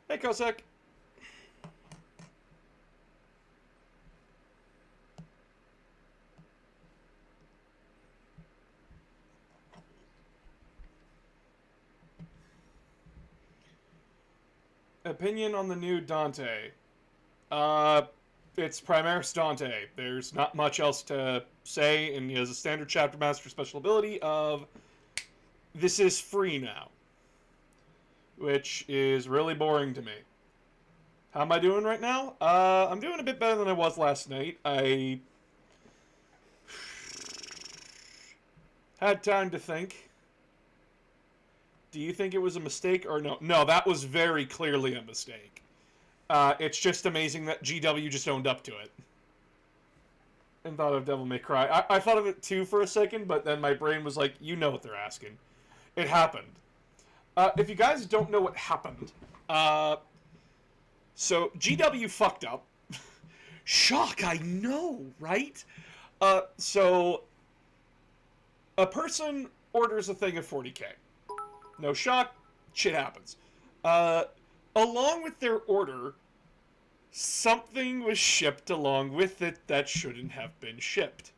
Hey, Kosek. Opinion on the new Dante. Uh, it's Primaris Dante. There's not much else to say, and he has a standard chapter master special ability of this is free now, which is really boring to me. How am I doing right now? I'm doing a bit better than I was last night. I had time to think. Do you think it was a mistake or no? No, that was very clearly a mistake. It's just amazing that GW just owned up to it and thought of Devil May Cry. I thought of it too for a second, but then my brain was like, you know what they're asking. It happened. If you guys don't know what happened, so GW fucked up. Shock, I know, right? So a person orders a thing of 40k. No shock, shit happens. Along with their order, something was shipped along with it that shouldn't have been shipped.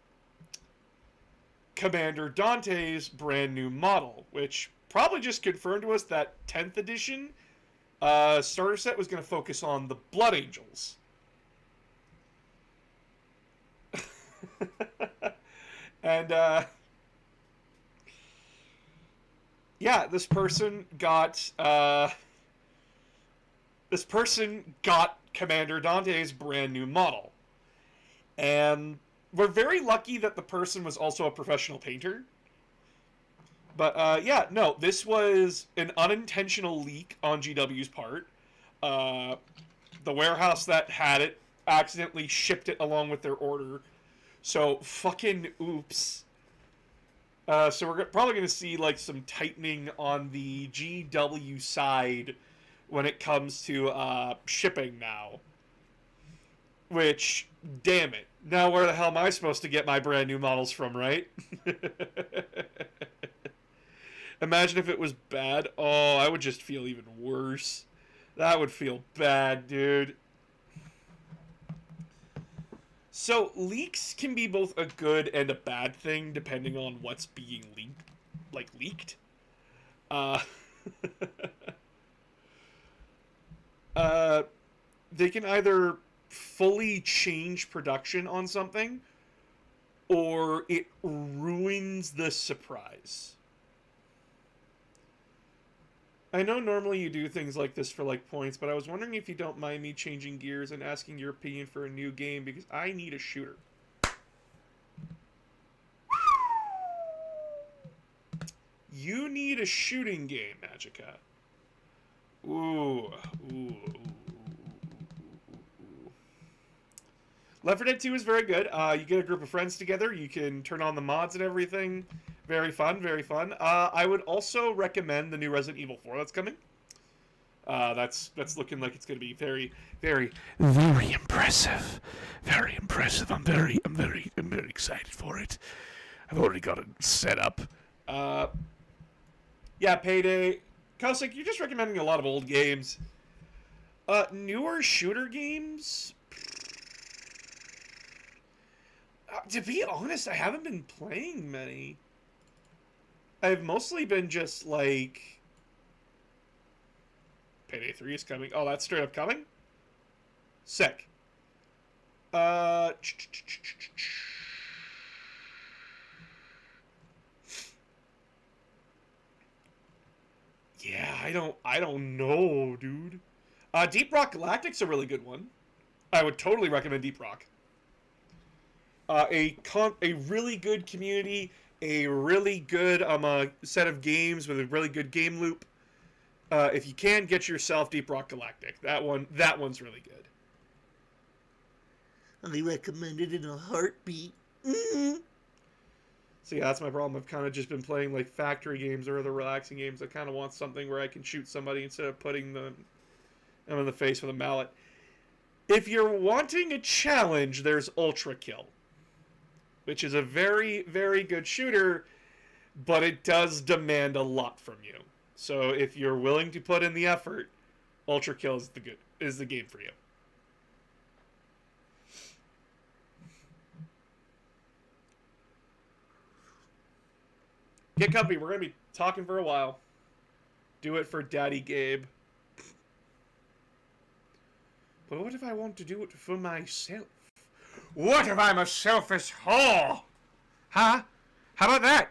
Commander Dante's brand new model, which probably just confirmed to us that 10th edition starter set was going to focus on the Blood Angels. And, yeah, this person got Commander Dante's brand new model. And we're very lucky that the person was also a professional painter. But yeah, no, this was an unintentional leak on GW's part. The warehouse that had it accidentally shipped it along with their order. So fucking oops. So we're probably going to see like some tightening on the GW side when it comes to shipping now. Which, damn it. Now where the hell am I supposed to get my brand new models from, right? Imagine if it was bad. Oh, I would just feel even worse. That would feel bad, dude. So, leaks can be both a good and a bad thing, depending on what's being leaked. Uh, they can either fully change production on something, or it ruins the surprise. I know normally you do things like this for like points, but I was wondering if you don't mind me changing gears and asking your opinion for a new game because I need a shooter. You need a shooting game, Magica. Ooh. Left 4 Dead 2 is very good. You get a group of friends together. You can turn on the mods and everything. Very fun, very fun. I would also recommend the new Resident Evil 4 that's coming. That's looking like it's going to be very, very, very impressive. Very impressive. I'm very excited for it. I've already got it set up. Yeah, Payday. Kosik, you're just recommending a lot of old games. Newer shooter games. To be honest, I haven't been playing many. I've mostly been just like... Payday 3 is coming. Oh, that's straight up coming? Sick. Yeah, I don't know, dude. Deep Rock Galactic's a really good one. I would totally recommend Deep Rock. A really good community, a really good set of games with a really good game loop. If you can, get yourself Deep Rock Galactic. That one's really good. I recommend it in a heartbeat. So yeah, that's my problem. I've kind of just been playing like factory games or other relaxing games. I kind of want something where I can shoot somebody instead of putting them in the face with a mallet. If you're wanting a challenge, there's Ultra Kill, which is a very, very good shooter, but it does demand a lot from you. So if you're willing to put in the effort, Ultra Kill is the game for you. Get comfy. We're gonna be talking for a while. Do it for Daddy Gabe. But what if I want to do it for myself? What if I'm a selfish whore? Huh? How about that?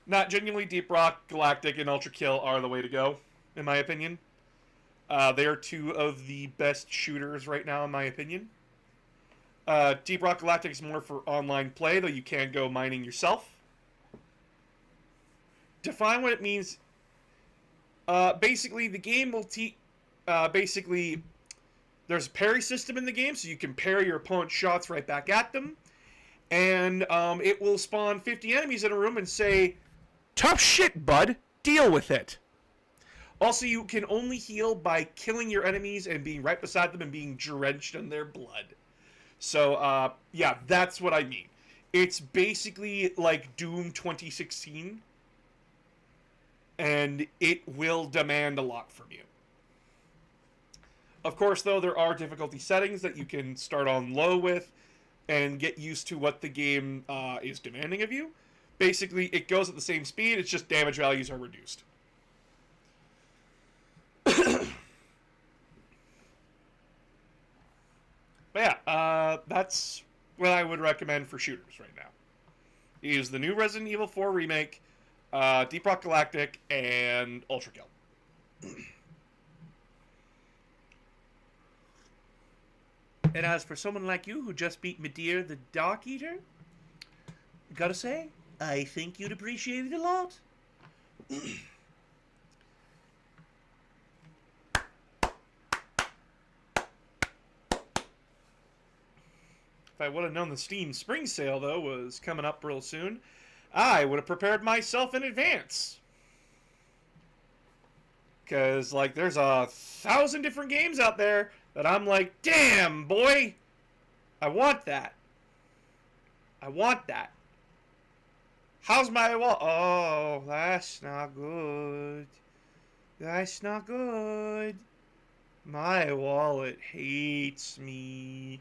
Not genuinely, Deep Rock, Galactic, and Ultra Kill are the way to go, in my opinion. They are two of the best shooters right now, in my opinion. Deep Rock Galactic is more for online play, though you can go mining yourself. Define what it means. Basically, the game will basically, there's a parry system in the game, so you can parry your opponent's shots right back at them. And it will spawn 50 enemies in a room and say, "Tough shit, bud. Deal with it." Also, you can only heal by killing your enemies and being right beside them and being drenched in their blood. So, yeah, that's what I mean. It's basically like Doom 2016. And it will demand a lot from you. Of course, though, there are difficulty settings that you can start on low with and get used to what the game is demanding of you. Basically, it goes at the same speed, it's just damage values are reduced. But yeah, that's what I would recommend for shooters right now. Is the new Resident Evil 4 remake, Deep Rock Galactic, and Ultra Kill. And as for someone like you who just beat Midir the Dark Eater, gotta say, I think you'd appreciate it a lot. If I would have known the Steam Spring Sale, though, was coming up real soon, I would have prepared myself in advance. Because, like, there's 1,000 different games out there that I'm like, damn, boy, I want that. I want that. How's my wallet? Oh, that's not good. That's not good. My wallet hates me.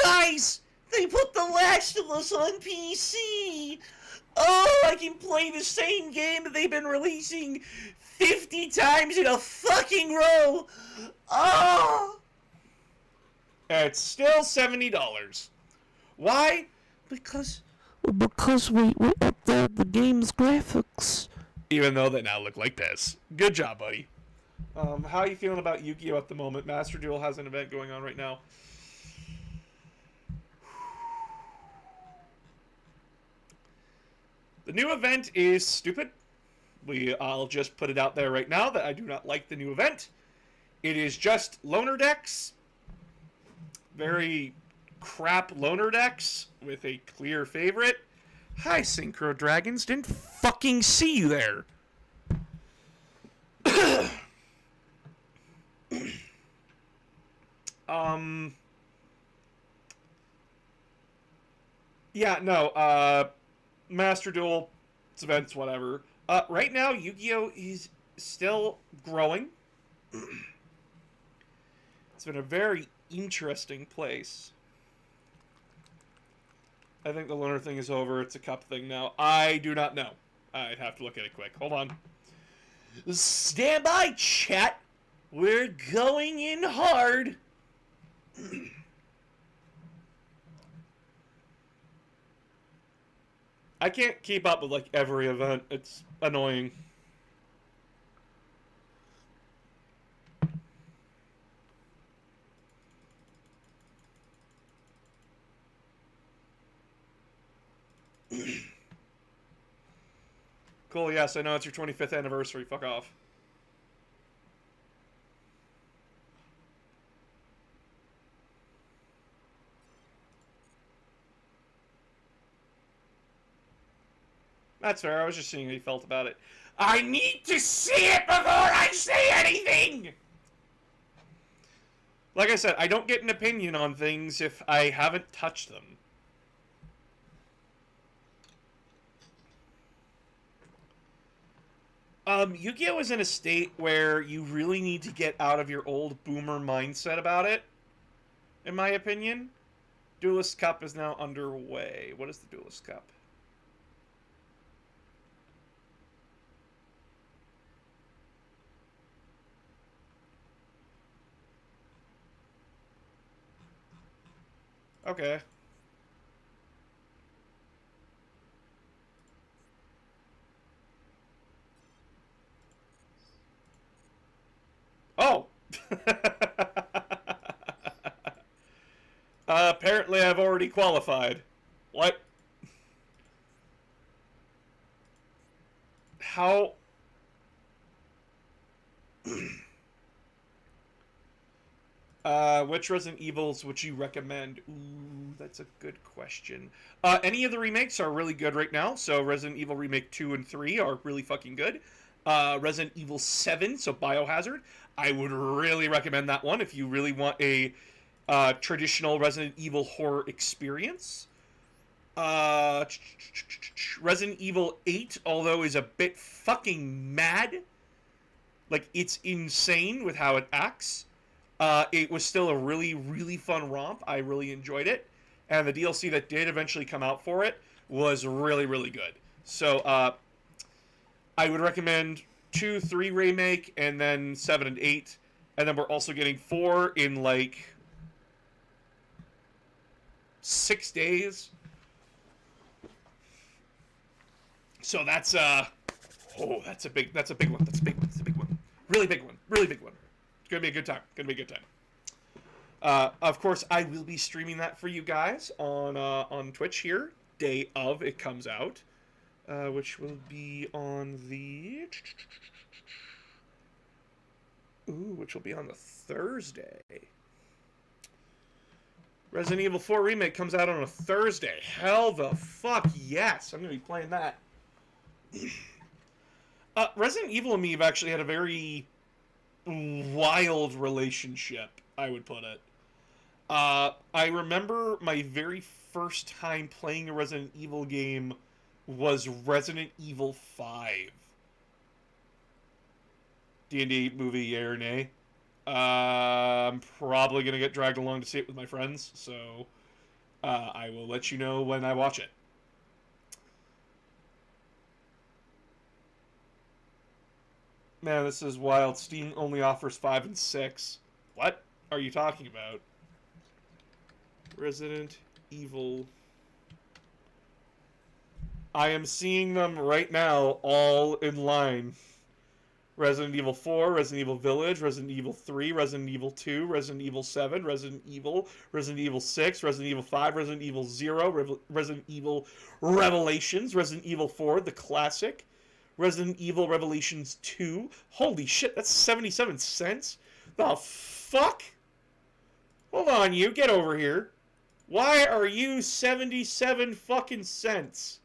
Guys, they put The Last of Us on PC. Oh, I can play the same game that they've been releasing 50 times in a fucking row. Oh. It's still $70. Why? Because we upped the game's graphics. Even though they now look like this. Good job, buddy. How are you feeling about Yu-Gi-Oh at the moment? Master Duel has an event going on right now. The new event is stupid. I'll just put it out there right now that I do not like the new event. It is just loner decks. Very crap loner decks with a clear favorite. Hi, Synchro Dragons. Didn't fucking see you there. Yeah, no, Master Duel, it's events, whatever. Right now, Yu-Gi-Oh! Is still growing. It's been a very interesting place. I think the loner thing is over. It's a cup thing now. I do not know. I'd have to look at it quick. Hold on. Stand by, chat. We're going in hard. I can't keep up with, like, every event. It's annoying. Cool, yes, I know it's your 25th anniversary. Fuck off. That's fair. I was just seeing how you felt about it. I need to see it before I say anything! Like I said, I don't get an opinion on things if I haven't touched them. Yu-Gi-Oh! Is in a state where you really need to get out of your old boomer mindset about it, in my opinion. Duelist Cup is now underway. What is the Duelist Cup? Okay. Oh! Apparently I've already qualified. What? How? Which Resident Evils would you recommend? Ooh, that's a good question. Any of the remakes are really good right now. So Resident Evil Remake 2 and 3 are really fucking good. Resident Evil 7, so Biohazard, I would really recommend that one if you really want a traditional Resident Evil horror experience. Uh, Resident Evil 8, although is a bit fucking mad, like it's insane with how it acts. It was still a really, really fun romp. I really enjoyed it. And the DLC that did eventually come out for it was really, really good. So, I would recommend 2, 3 remake, and then 7 and 8. And then we're also getting 4 in, like, 6 days. So that's, oh, that's a big one. That's a big one. That's a big one. Really big one. Really big one. It's gonna be a good time. Gonna be a good time. Of course, I will be streaming that for you guys on Twitch here, day of it comes out, which will be on the which will be on the Thursday. Resident Evil 4 Remake comes out on a Thursday. Hell the fuck yes! I'm gonna be playing that. Resident Evil and me have actually had a very wild relationship, I would put it. I remember my very first time playing a Resident Evil game was Resident Evil 5. D&D movie, yay or nay? I'm probably going to get dragged along to see it with my friends, so I will let you know when I watch it. Man, this is wild. Steam only offers 5 and 6. What are you talking about? Resident Evil. I am seeing them right now, all in line. Resident Evil 4, Resident Evil Village, Resident Evil 3, Resident Evil 2, Resident Evil 7, Resident Evil, Resident Evil 6, Resident Evil 5, Resident Evil 0, Resident Evil Revelations, Resident Evil 4, the classic, Resident Evil Revelations 2. Holy shit, that's 77 cents? The fuck? Hold on, you. Get over here. Why are you 77 fucking cents?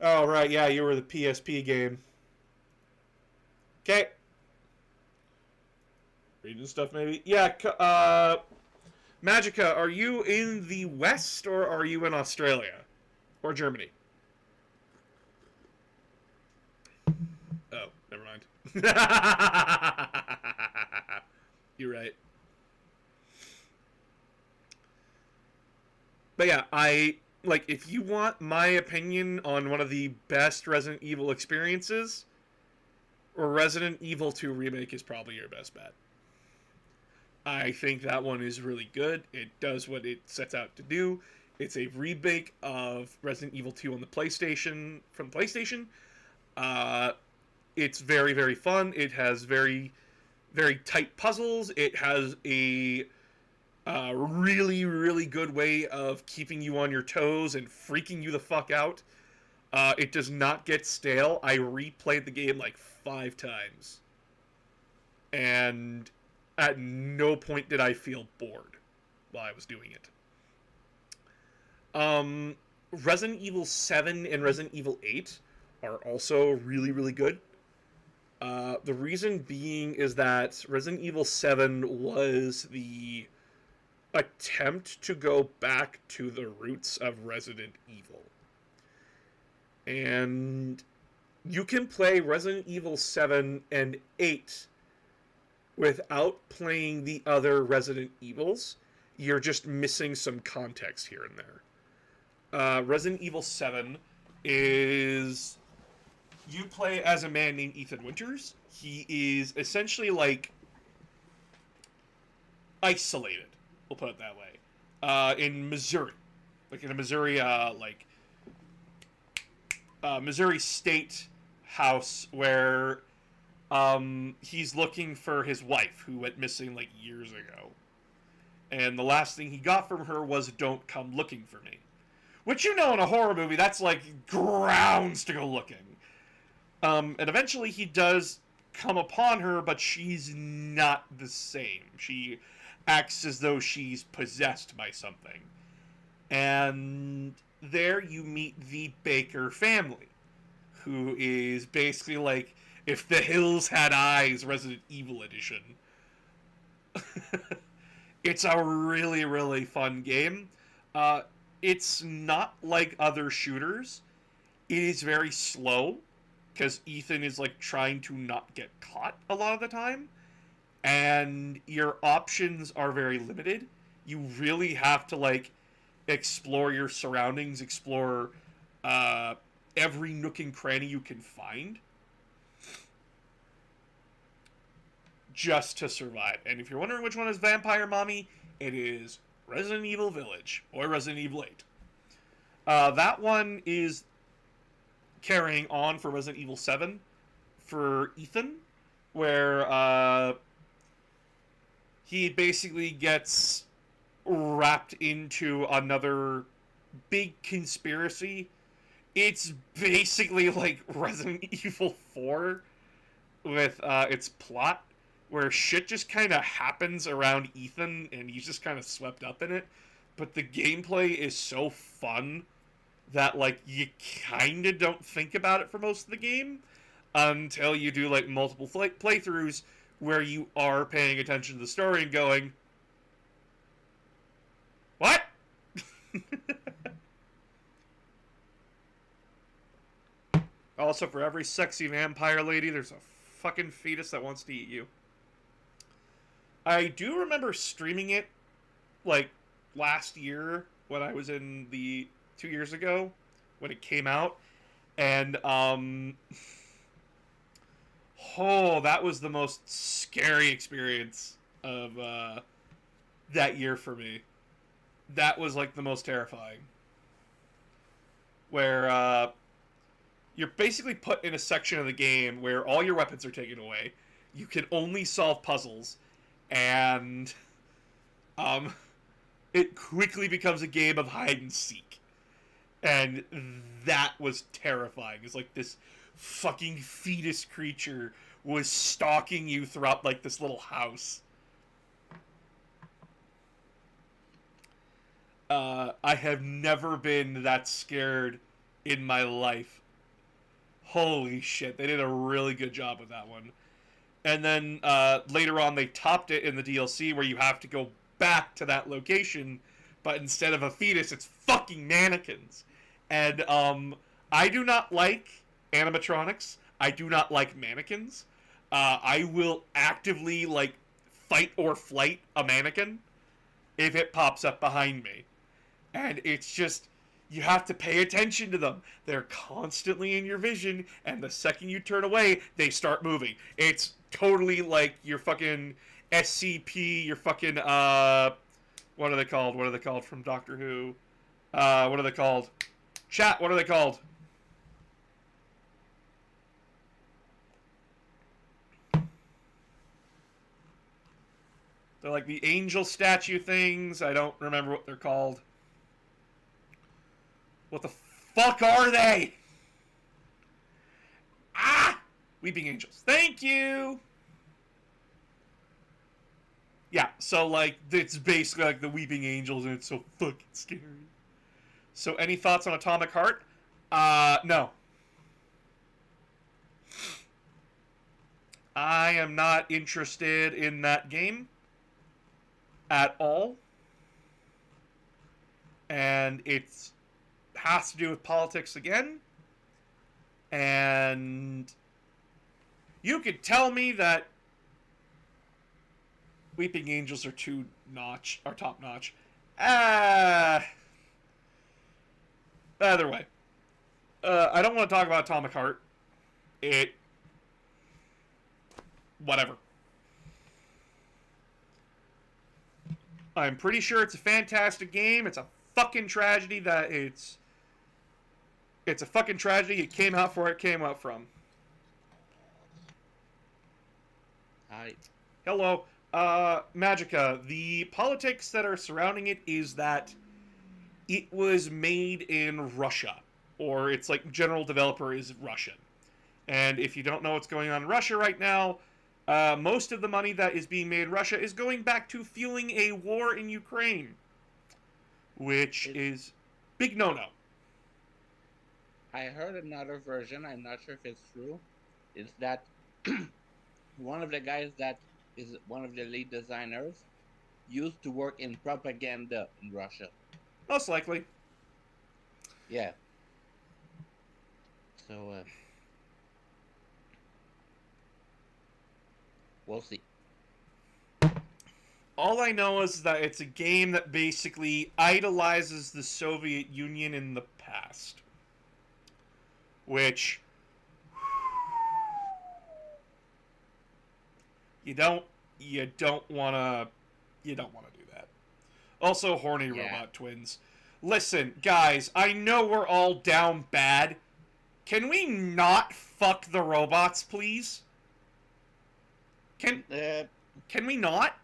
Oh, right, yeah, you were the PSP game. Okay. Reading stuff, maybe? Yeah, Magica, are you in the West, or are you in Australia? Or Germany? Oh, never mind. You're right. But yeah, if you want my opinion on one of the best Resident Evil experiences, Resident Evil 2 Remake is probably your best bet. I think that one is really good. It does what it sets out to do. It's a remake of Resident Evil 2 on the PlayStation, from PlayStation. It's very, very fun. It has very, very tight puzzles. It has a really, really good way of keeping you on your toes and freaking you the fuck out. It does not get stale. I replayed the game like 5 times. And at no point did I feel bored while I was doing it. Resident Evil 7 and Resident Evil 8 are also really, really good. The reason being is that Resident Evil 7 was the attempt to go back to the roots of Resident Evil. And you can play Resident Evil 7 and 8 without playing the other Resident Evils. You're just missing some context here and there. Resident Evil 7 is you play as a man named Ethan Winters. He is essentially like isolated, we'll put it that way, in Missouri, like in a Missouri, Missouri State house where he's looking for his wife who went missing like years ago. And the last thing he got from her was "Don't come looking for me." Which, in a horror movie, that's like grounds to go looking. And eventually he does come upon her, but she's not the same. She acts as though she's possessed by something. And there you meet the Baker family, who is basically like If the Hills Had Eyes Resident Evil Edition. It's a really, really fun game. It's not like other shooters. It is very slow, because Ethan is like trying to not get caught a lot of the time. And your options are very limited. You really have to like explore your surroundings, explore every nook and cranny you can find, just to survive. And if you're wondering which one is Vampire Mommy, it is Resident Evil Village, or Resident Evil 8. That one is carrying on for Resident Evil 7 for Ethan, where he basically gets wrapped into another big conspiracy. It's basically like Resident Evil 4 with its plot, where shit just kind of happens around Ethan and he's just kind of swept up in it. But the gameplay is so fun that like you kind of don't think about it for most of the game until you do like multiple playthroughs where you are paying attention to the story and going, what? Also, for every sexy vampire lady, there's a fucking fetus that wants to eat you. I do remember streaming it, like, last year, when I was in the 2 years ago, when it came out, and, oh, that was the most scary experience of, that year for me. That was, like, the most terrifying. Where, you're basically put in a section of the game where all your weapons are taken away. You can only solve puzzles. And it quickly becomes a game of hide and seek. And that was terrifying. It's like this fucking fetus creature was stalking you throughout like this little house. I have never been that scared in my life. Holy shit, they did a really good job with that one. And then later on, they topped it in the DLC where you have to go back to that location, but instead of a fetus, it's fucking mannequins. And I do not like animatronics. I do not like mannequins. I will actively, like, fight or flight a mannequin if it pops up behind me. And it's just, you have to pay attention to them. They're constantly in your vision, and the second you turn away, they start moving. It's totally like your fucking SCP, your fucking, what are they called? What are they called from Doctor Who? What are they called? Chat, what are they called? They're like the angel statue things. I don't remember what they're called. What the fuck are they? Ah! Weeping Angels. Thank you! Yeah, so, like, it's basically like the Weeping Angels, and it's so fucking scary. So, any thoughts on Atomic Heart? No. I am not interested in that game at all. And it's has to do with politics again. And you could tell me that Weeping Angels are top notch. Either way. I don't want to talk about Atomic Heart. Whatever. I'm pretty sure it's a fantastic game. It's a fucking tragedy that it's a fucking tragedy. It came out for it came out from. Hi. Hello. Magica, the politics that are surrounding it is that it was made in Russia. Or its like general developer is Russian. And if you don't know what's going on in Russia right now, most of the money that is being made in Russia is going back to fueling a war in Ukraine. Which is big no-no. I heard another version, I'm not sure if it's true, is that one of the guys that is one of the lead designers used to work in propaganda in Russia. Most likely. Yeah. So, we'll see. All I know is that it's a game that basically idolizes the Soviet Union in the past. Which... You don't want to do that. Also, horny robot twins. Listen, guys, I know we're all down bad. Can we not fuck the robots, please? Can we not?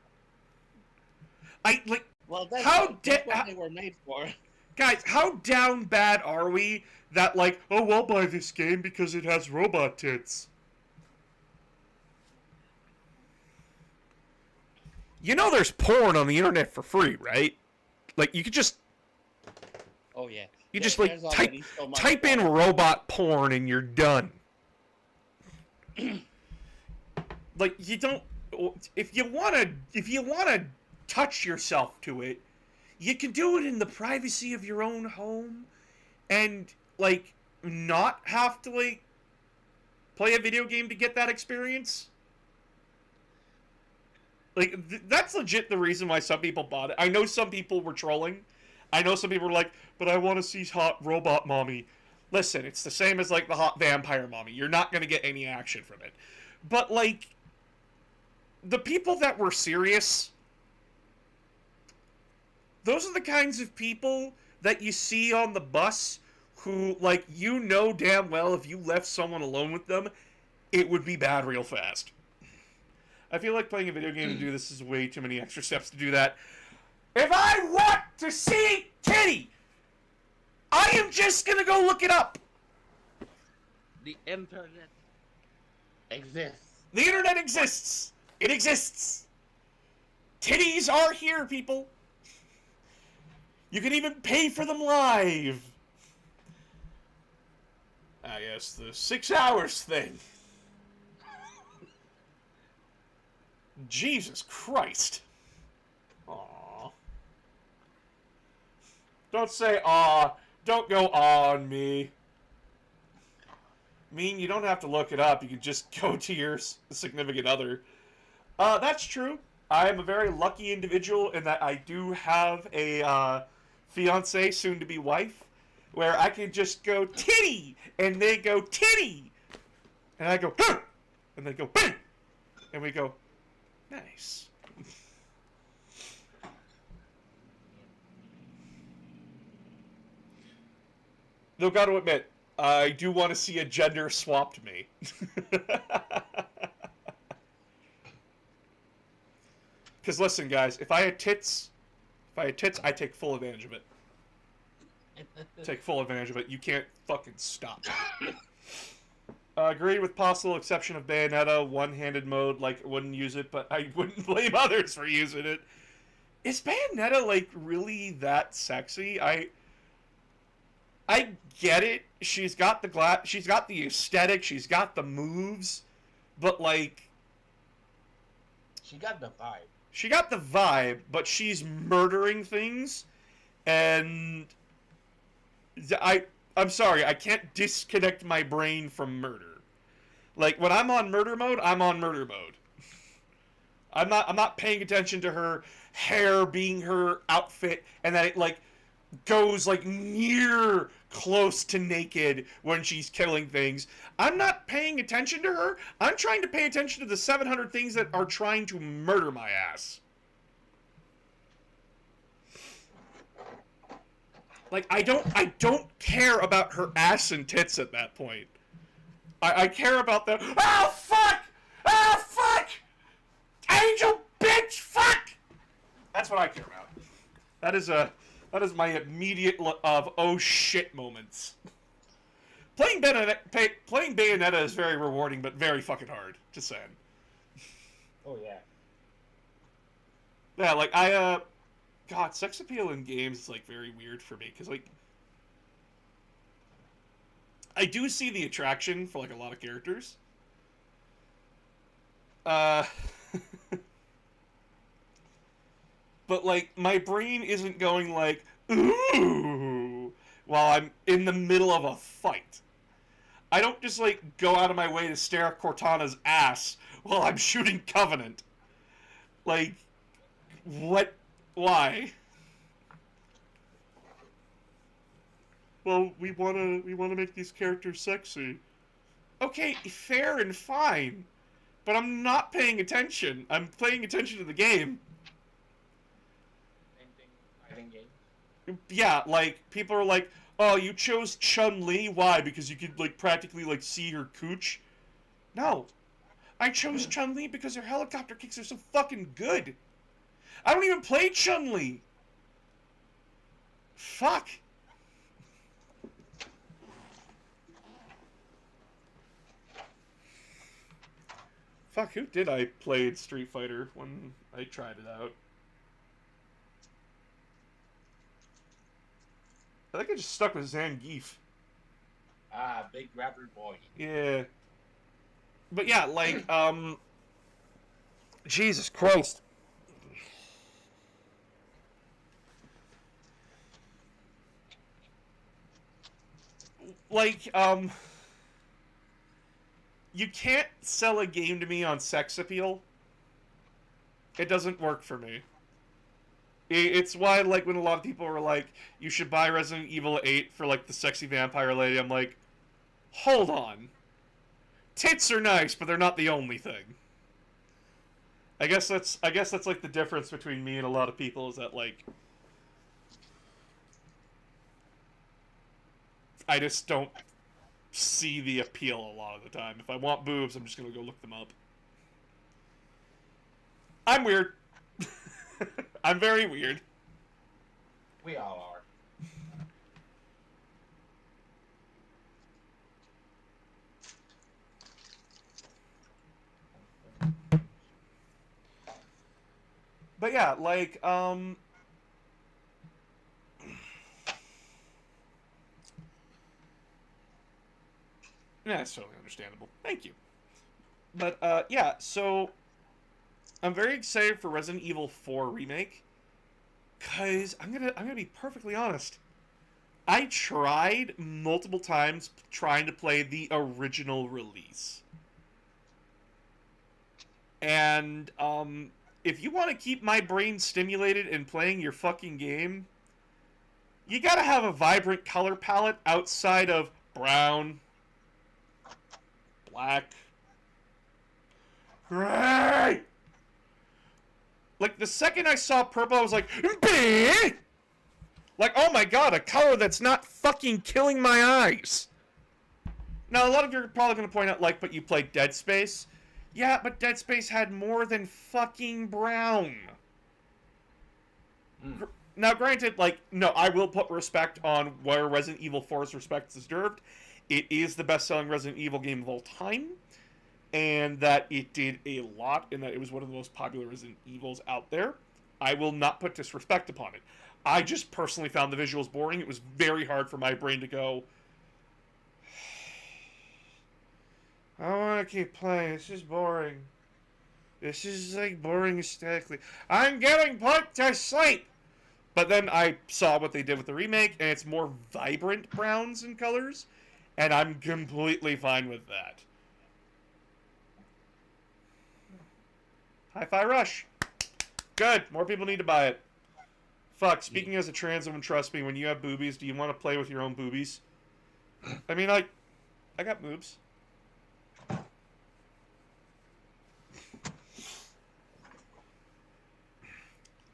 Well, that's what they were made for. Guys, how down bad are we that I'll buy this game because it has robot tits? You know there's porn on the internet for free, right? You could just... Oh, yeah. You just, type in robot porn and you're done. You don't... If you wanna touch yourself to it, you can do it in the privacy of your own home and, not have to, play a video game to get that experience. That's legit the reason why some people bought it. I know some people were trolling. I know some people were like, but I want to see hot robot mommy. Listen, it's the same as, the hot vampire mommy. You're not going to get any action from it. But, the people that were serious, those are the kinds of people that you see on the bus who, damn well if you left someone alone with them, it would be bad real fast. I feel like playing a video game to do this is way too many extra steps to do that. If I want to see titty, I am just gonna go look it up. The internet exists. The internet exists. It exists. Titties are here, people. You can even pay for them live. I guess the 6 hours thing. Jesus Christ. Aww. Don't say aw. Don't go on me. You don't have to look it up. You can just go to your significant other. That's true. I am a very lucky individual in that I do have a fiance, soon-to-be wife, where I can just go titty, and they go titty, and I go, huh! And they go, bang! And we go, nice. Though, gotta admit, I do want to see a gender-swapped me. Because listen, guys, if I had tits, I take full advantage of it. Take full advantage of it. You can't fucking stop. Agree with possible exception of Bayonetta, one-handed mode, wouldn't use it, but I wouldn't blame others for using it. Is Bayonetta, really that sexy? I get it. She's got the she's got the aesthetic, she's got the moves, but, She got the vibe. She got the vibe, but she's murdering things, and I I'm sorry, I can't disconnect my brain from murder. Like, when I'm on murder mode, I'm on murder mode. I'm not paying attention to her hair being her outfit, and that it, like, goes, like, near close to naked when she's killing things. I'm not paying attention to her. I'm trying to pay attention to the 700 things that are trying to murder my ass. Like, I don't care about her ass and tits at that point. I care about the, oh, fuck! Oh, fuck! Angel, bitch, fuck! That's what I care about. That is my immediate of oh shit moments. Playing Bayonetta is very rewarding, but very fucking hard. Just saying. Oh yeah. Yeah, like God, sex appeal in games is like very weird for me because like I do see the attraction for like a lot of characters. But like my brain isn't going like ooh while I'm in the middle of a fight. I don't just like go out of my way to stare at Cortana's ass while I'm shooting Covenant. Like, what? Why? Well, we wanna make these characters sexy. Okay, fair and fine, but I'm not paying attention. I'm paying attention to the game. Same thing, fighting games. Yeah, like people are like, "Oh, you chose Chun-Li. Why? Because you could like practically like see her cooch." No, I chose Chun-Li because her helicopter kicks are so fucking good. I don't even play Chun-Li. Fuck. Fuck, who did I play Street Fighter when I tried it out? I think I just stuck with Zangief. Ah, big rapper boy. Yeah. But yeah, like, Jesus Christ. Like, you can't sell a game to me on sex appeal. It doesn't work for me. It's why, like, when a lot of people are like, you should buy Resident Evil 8 for, like, the sexy vampire lady, I'm like, hold on. Tits are nice, but they're not the only thing. I guess that's like the difference between me and a lot of people is that like I just don't see the appeal a lot of the time. If I want boobs, I'm just gonna go look them up. I'm weird. I'm very weird. We all are. But yeah, like, yeah, it's totally understandable. Thank you. But, yeah, so, I'm very excited for Resident Evil 4 Remake, because I'm gonna be perfectly honest. I tried multiple times trying to play the original release. And, if you want to keep my brain stimulated in playing your fucking game, you gotta have a vibrant color palette outside of brown, black, gray. Like, the second I saw purple, I was like, "Bleh!" Like, oh my god, a color that's not fucking killing my eyes. Now, a lot of you are probably going to point out, like, but you played Dead Space. Yeah, but Dead Space had more than fucking brown. Now, granted, like, no, I will put respect on where Resident Evil 4's respect is deserved. It is the best-selling Resident Evil game of all time, and that it did a lot, and that it was one of the most popular Resident Evils out there. I will not put disrespect upon it. I just personally found the visuals boring. It was very hard for my brain to go, I don't want to keep playing. This is boring. This is, like, boring aesthetically. I'm getting put to sleep! But then I saw what they did with the remake, and it's more vibrant browns and colors, and I'm completely fine with that. Hi-Fi Rush. Good. More people need to buy it. Fuck, speaking as a trans woman, trust me, when you have boobies, do you want to play with your own boobies? I mean, I got boobs.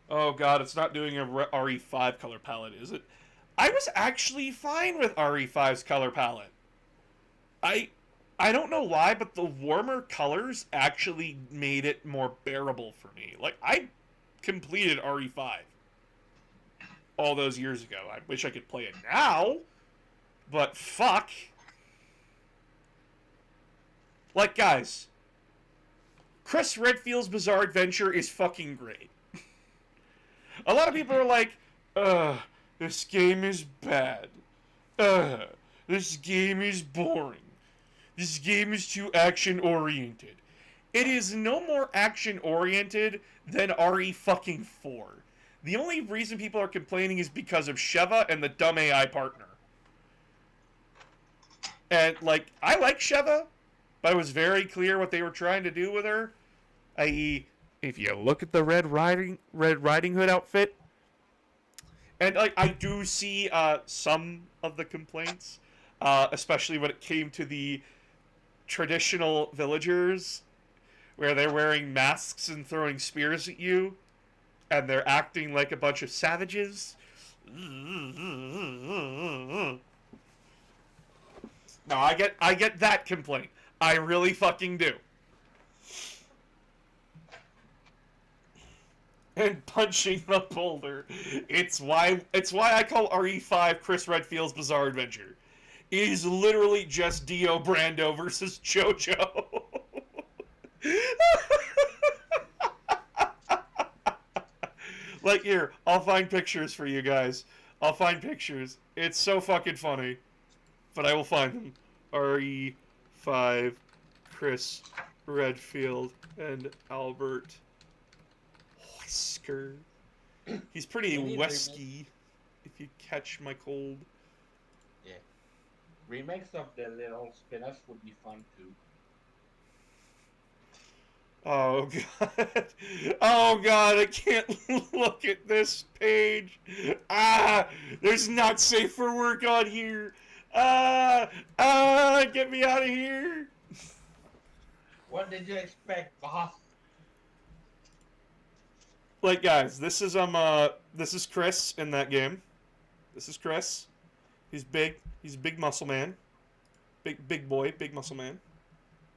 Oh god, it's not doing a RE5 color palette, is it? I was actually fine with RE5's color palette. I don't know why, but the warmer colors actually made it more bearable for me. Like, I completed RE5 all those years ago. I wish I could play it now, but fuck. Like, guys, Chris Redfield's Bizarre Adventure is fucking great. A lot of people are like, this game is bad. This game is boring. This game is too action-oriented. It is no more action-oriented than RE fucking 4. The only reason people are complaining is because of Sheva and the dumb AI partner. And, like, I like Sheva, but it was very clear what they were trying to do with her. I.e., if you look at the Red Riding Hood outfit, and like I do see some of the complaints, especially when it came to the traditional villagers, where they're wearing masks and throwing spears at you, and they're acting like a bunch of savages. No, I get that complaint. I really fucking do. And punching the boulder. It's why I call RE5 Chris Redfield's Bizarre Adventure. It is literally just Dio Brando versus JoJo. Like, here, I'll find pictures for you guys. I'll find pictures. It's so fucking funny. But I will find them. RE5, Chris Redfield, and Albert Wesker. He's pretty wesky, if you catch my cold. Yeah. Remakes of the little spin-offs would be fun too. Oh god. Oh god, I can't look at this page. There's not safe for work on here. Get me out of here. What did you expect, boss? Like, guys, this is Chris in that game. This is Chris. He's big. He's a big muscle man. Big boy, big muscle man.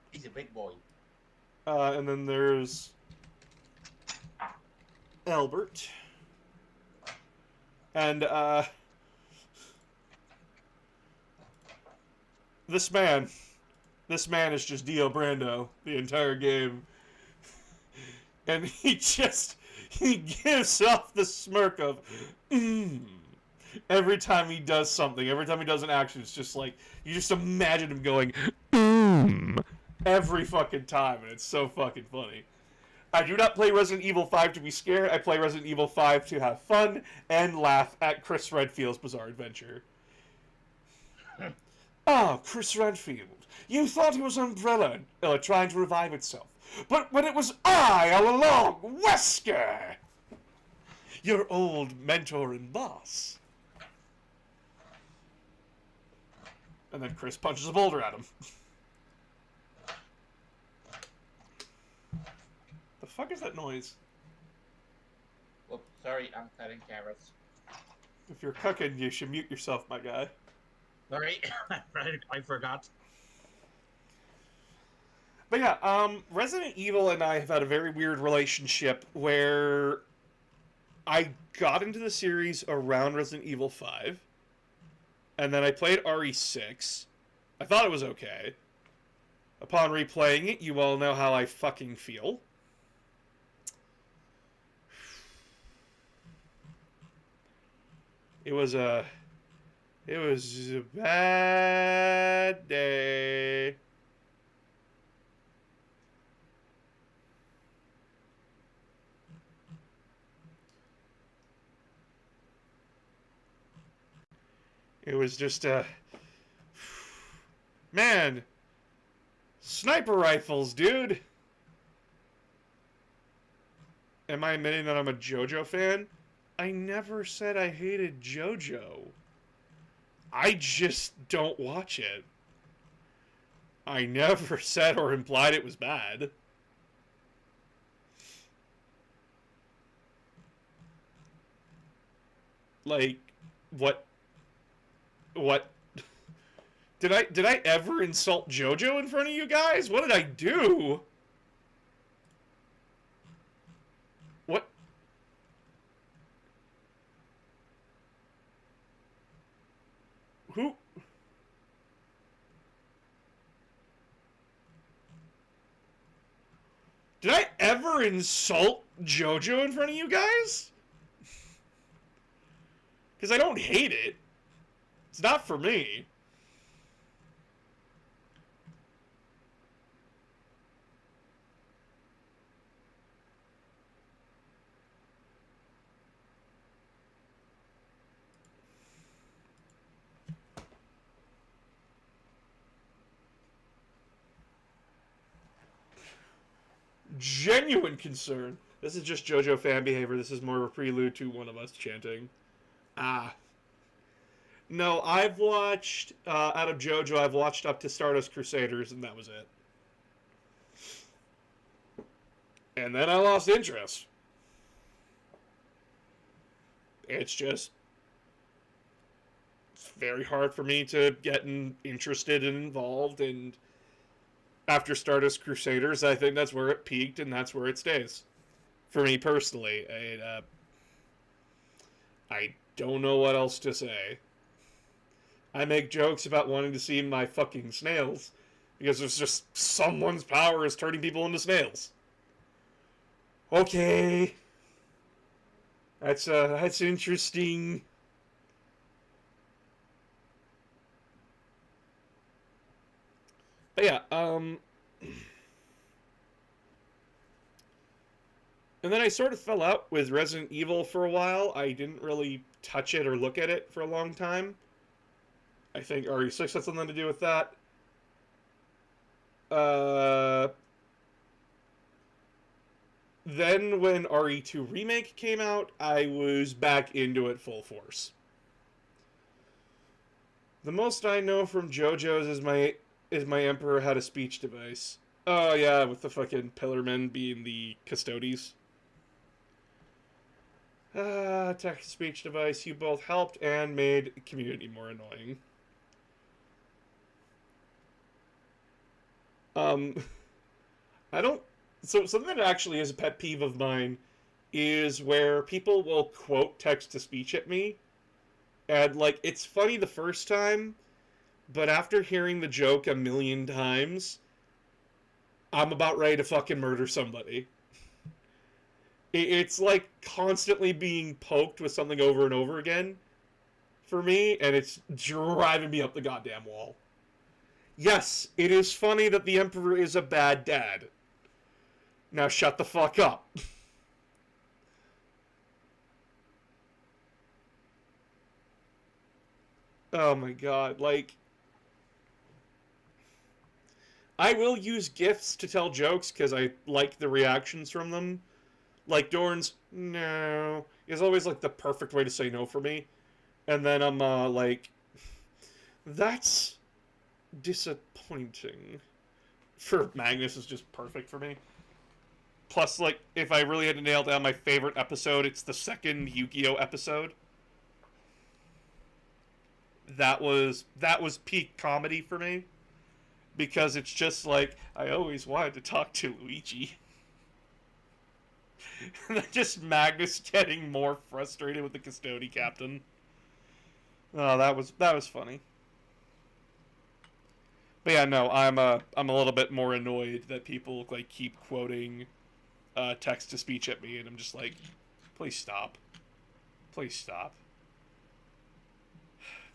He's a big boy. And then there's Albert. And this man is just Dio Brando the entire game. And he gives off the smirk of, every time he does something, every time he does an action, it's just like, you just imagine him going, every fucking time, and it's so fucking funny. I do not play Resident Evil 5 to be scared, I play Resident Evil 5 to have fun and laugh at Chris Redfield's Bizarre Adventure. Chris Redfield, you thought he was Umbrella trying to revive itself. But when it was I all along, Wesker! Your old mentor and boss. And then Chris punches a boulder at him. The fuck is that noise? Whoops, sorry, I'm cutting carrots. If you're cooking, you should mute yourself, my guy. Sorry, I forgot. But yeah, Resident Evil and I have had a very weird relationship where I got into the series around Resident Evil 5, and then I played RE6. I thought it was okay. Upon replaying it, you all know how I fucking feel. It was a bad day. It was just man, sniper rifles, dude. Am I admitting that I'm a JoJo fan? I never said I hated JoJo. I just don't watch it. I never said or implied it was bad. Like, what? What? Did I ever insult JoJo in front of you guys? What did I do? What? Who? Did I ever insult JoJo in front of you guys? Because I don't hate it. It's not for me. Genuine concern. This is just JoJo fan behavior. This is more of a prelude to one of us chanting. Ah. No, I've watched, out of JoJo, I've watched up to Stardust Crusaders, and that was it. And then I lost interest. It's just it's very hard for me to get interested and involved, and after Stardust Crusaders, I think that's where it peaked, and that's where it stays. For me personally, I don't know what else to say. I make jokes about wanting to see my fucking snails, because there's just someone's power is turning people into snails. Okay. That's interesting. But yeah, and then I sort of fell out with Resident Evil for a while. I didn't really touch it or look at it for a long time. I think RE6 had something to do with that. Then when RE2 Remake came out, I was back into it full force. The most I know from JoJo's is my Emperor had a speech device. Oh yeah, with the fucking Pillarmen being the custodies. Text speech device, you both helped and made community more annoying. I don't... So, something that actually is a pet peeve of mine is where people will quote text-to-speech at me, and, like, it's funny the first time, but after hearing the joke a million times, I'm about ready to fucking murder somebody. It's like constantly being poked with something over and over again for me, and it's driving me up the goddamn wall. Yes, it is funny that the Emperor is a bad dad. Now shut the fuck up. Oh my god, like... I will use GIFs to tell jokes because I like the reactions from them. Like Dorn's, no, is always like the perfect way to say no for me. And then I'm like, that's disappointing. For Magnus is just perfect for me. Plus, like, if I really had to nail down my favorite episode, it's the second Yu-Gi-Oh episode. That was peak comedy for me. Because it's just like, I always wanted to talk to Luigi. And then just Magnus getting more frustrated with the custody captain. Oh, that was funny. But yeah, no, I'm a little bit more annoyed that people like keep quoting text to speech at me, and I'm just like, please stop. Please stop.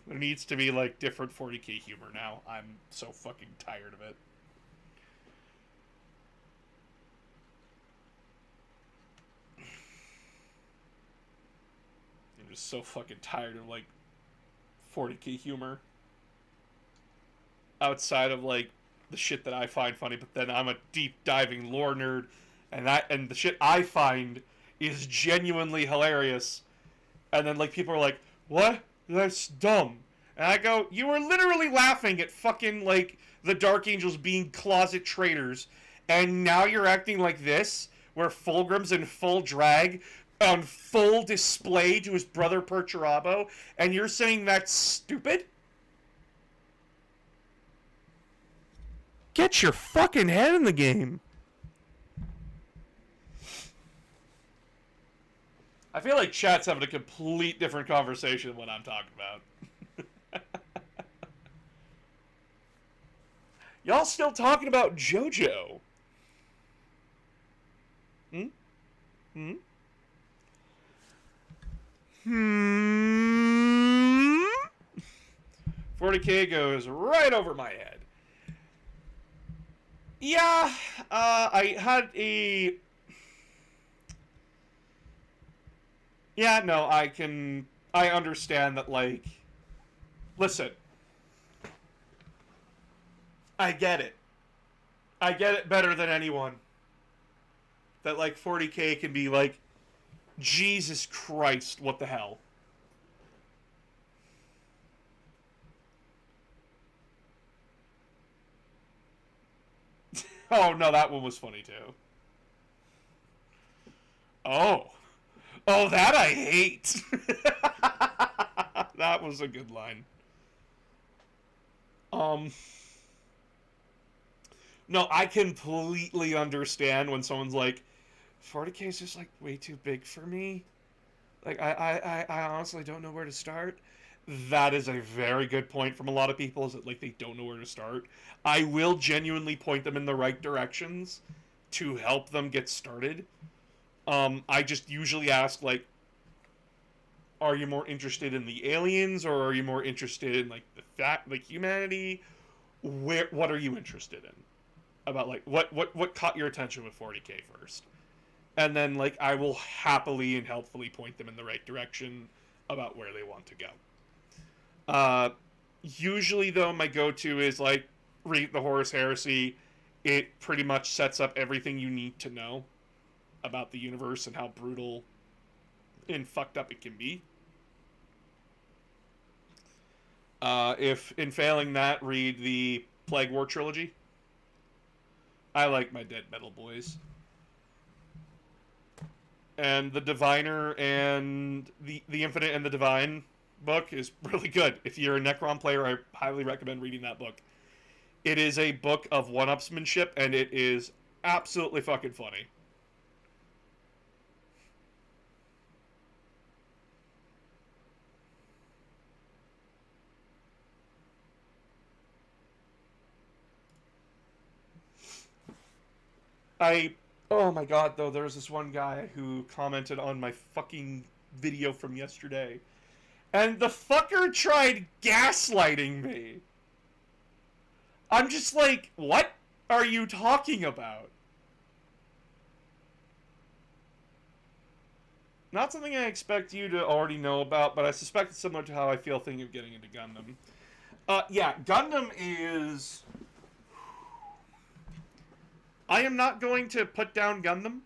There needs to be like different 40k humor now. I'm so fucking tired of it. I'm just so fucking tired of like 40K humor outside of like the shit that I find funny, but then I'm a deep diving lore nerd, and the shit I find is genuinely hilarious. And then like people are like, "What? That's dumb." And I go, "You were literally laughing at fucking like the Dark Angels being closet traitors, and now you're acting like this, where Fulgrim's in full drag on full display to his brother Perturabo, and you're saying that's stupid? Get your fucking head in the game." I feel like chat's having a complete different conversation than what I'm talking about. Y'all still talking about JoJo? Hmm? Hmm? Hmm? 40K goes right over my head. Yeah, I had a... Yeah, no, I understand that, like... Listen. I get it. I get it better than anyone. That, like, 40K can be like, Jesus Christ, what the hell? Oh, no, that one was funny, too. Oh. Oh, that I hate. That was a good line. No, I completely understand when someone's like, 40K is just like way too big for me. Like, I honestly don't know where to start. That is a very good point from a lot of people, is that like they don't know where to start. I will genuinely point them in the right directions to help them get started. I just usually ask, like, are you more interested in the aliens, or are you more interested in like the fact, like humanity? What are you interested in? About like what caught your attention with 40K first? And then like I will happily and helpfully point them in the right direction about where they want to go. Usually though, my go-to is like read the Horus Heresy. It pretty much sets up everything you need to know about the universe and how brutal and fucked up it can be. If in failing that, read the Plague War trilogy. I like my Dead Metal boys. And the Diviner and the Infinite and the Divine book is really good. If you're a Necron player, I highly recommend reading that book. It is a book of one-upsmanship, and it is absolutely fucking funny. Oh my god, though, there's this one guy who commented on my fucking video from yesterday. And the fucker tried gaslighting me. I'm just like, what are you talking about? Not something I expect you to already know about, but I suspect it's similar to how I feel thinking of getting into Gundam. Yeah, Gundam is... I am not going to put down Gundam.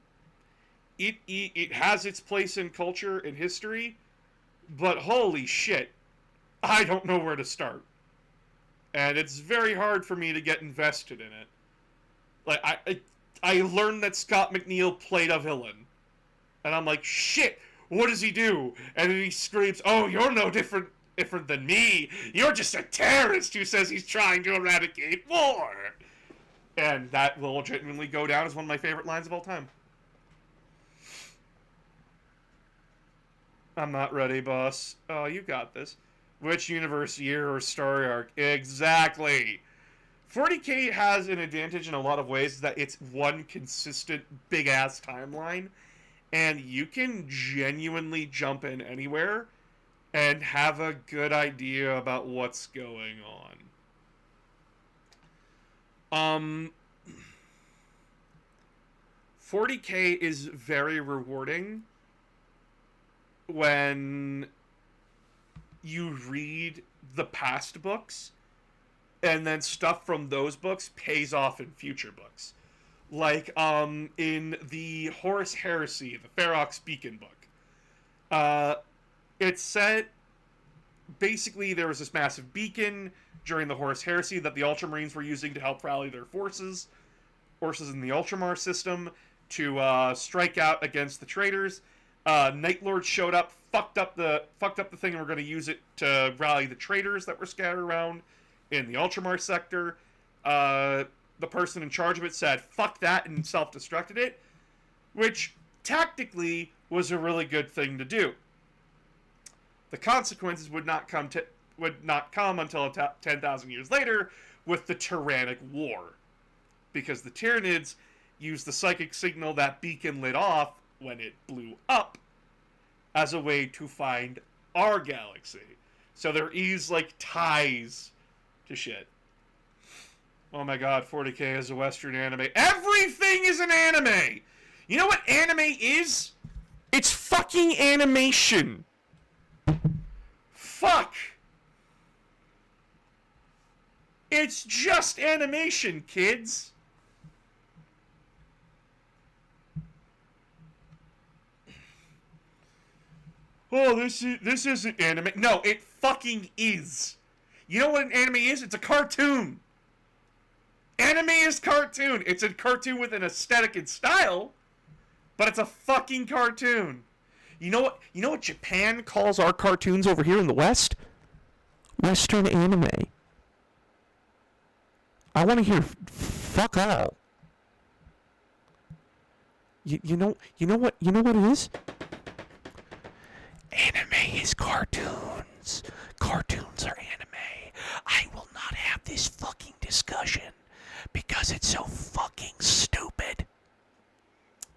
It has its place in culture and history, but holy shit, I don't know where to start. And it's very hard for me to get invested in it. Like, I learned that Scott McNeil played a villain. And I'm like, shit, what does he do? And then he screams, oh, you're no different than me. You're just a terrorist who says he's trying to eradicate war. And that will genuinely go down as one of my favorite lines of all time. I'm not ready, boss. Oh, you got this. Which universe, year, or story arc? Exactly. 40K has an advantage in a lot of ways, that it's one consistent big-ass timeline, and you can genuinely jump in anywhere and have a good idea about what's going on. 40K is very rewarding when you read the past books, and then stuff from those books pays off in future books. Like, in the Horus Heresy, the Ferox Beacon book, it said, basically, there was this massive beacon during the Horus Heresy that the Ultramarines were using to help rally their forces in the Ultramar system, to strike out against the traitors. Night Lord showed up, fucked up the thing, and we're going to use it to rally the traitors that were scattered around in the Ultramar sector. The person in charge of it said, fuck that, and self-destructed it, which tactically was a really good thing to do. The consequences would not come until 10,000 years later with the Tyrannic War, because the Tyranids used the psychic signal that beacon lit off when it blew up as a way to find our galaxy. So there is, like, ties to shit. Oh my god, 40K is a Western anime. Everything is an anime! You know what anime is? It's fucking animation. Fuck! It's just animation, kids. Oh, this isn't anime. No, it fucking is. You know what an anime is? It's a cartoon. Anime is cartoon. It's a cartoon with an aesthetic and style, but it's a fucking cartoon. You know what Japan calls our cartoons over here in the West? Western anime. I want to hear fuck all. You know what it is? Anime is cartoons. Cartoons are anime. I will not have this fucking discussion because it's so fucking stupid.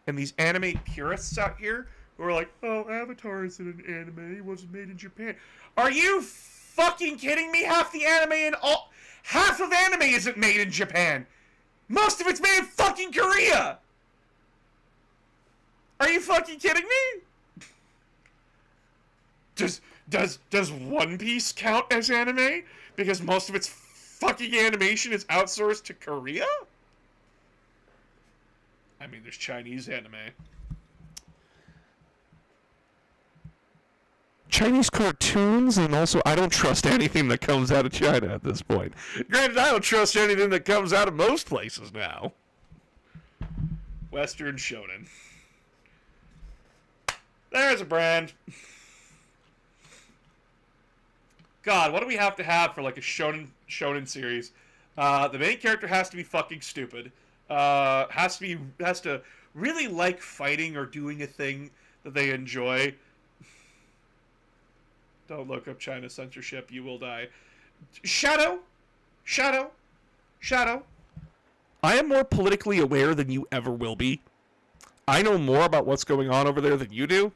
And these anime purists out here who are like, oh, Avatar isn't an anime, it wasn't made in Japan. Are you fucking kidding me? Half of anime isn't made in Japan. Most of it's made in fucking Korea. Are you fucking kidding me? Does One Piece count as anime? Because most of its fucking animation is outsourced to Korea? I mean, there's Chinese anime. Chinese cartoons, and also I don't trust anything that comes out of China at this point. Granted, I don't trust anything that comes out of most places now. Western Shonen. There's a brand. God, what do we have to have for like a shonen series? The main character has to be fucking stupid. Has to really like fighting or doing a thing that they enjoy. Don't look up China censorship, you will die. Shadow. I am more politically aware than you ever will be. I know more about what's going on over there than you do.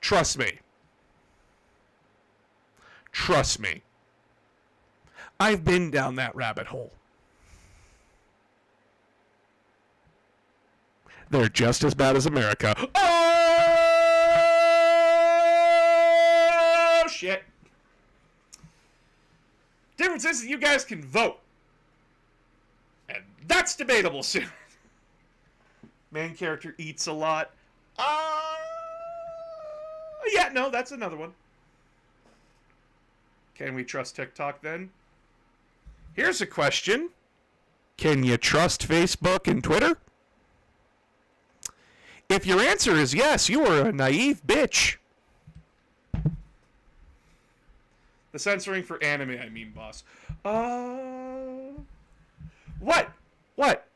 Trust me. Trust me. I've been down that rabbit hole. They're just as bad as America. Oh, shit. Difference is that you guys can vote. And that's debatable soon. Main character eats a lot. Yeah, no, that's another one. Can we trust TikTok then? Here's a question. Can you trust Facebook and Twitter? If your answer is yes, you are a naive bitch. The censoring for anime, I mean, boss. What? What?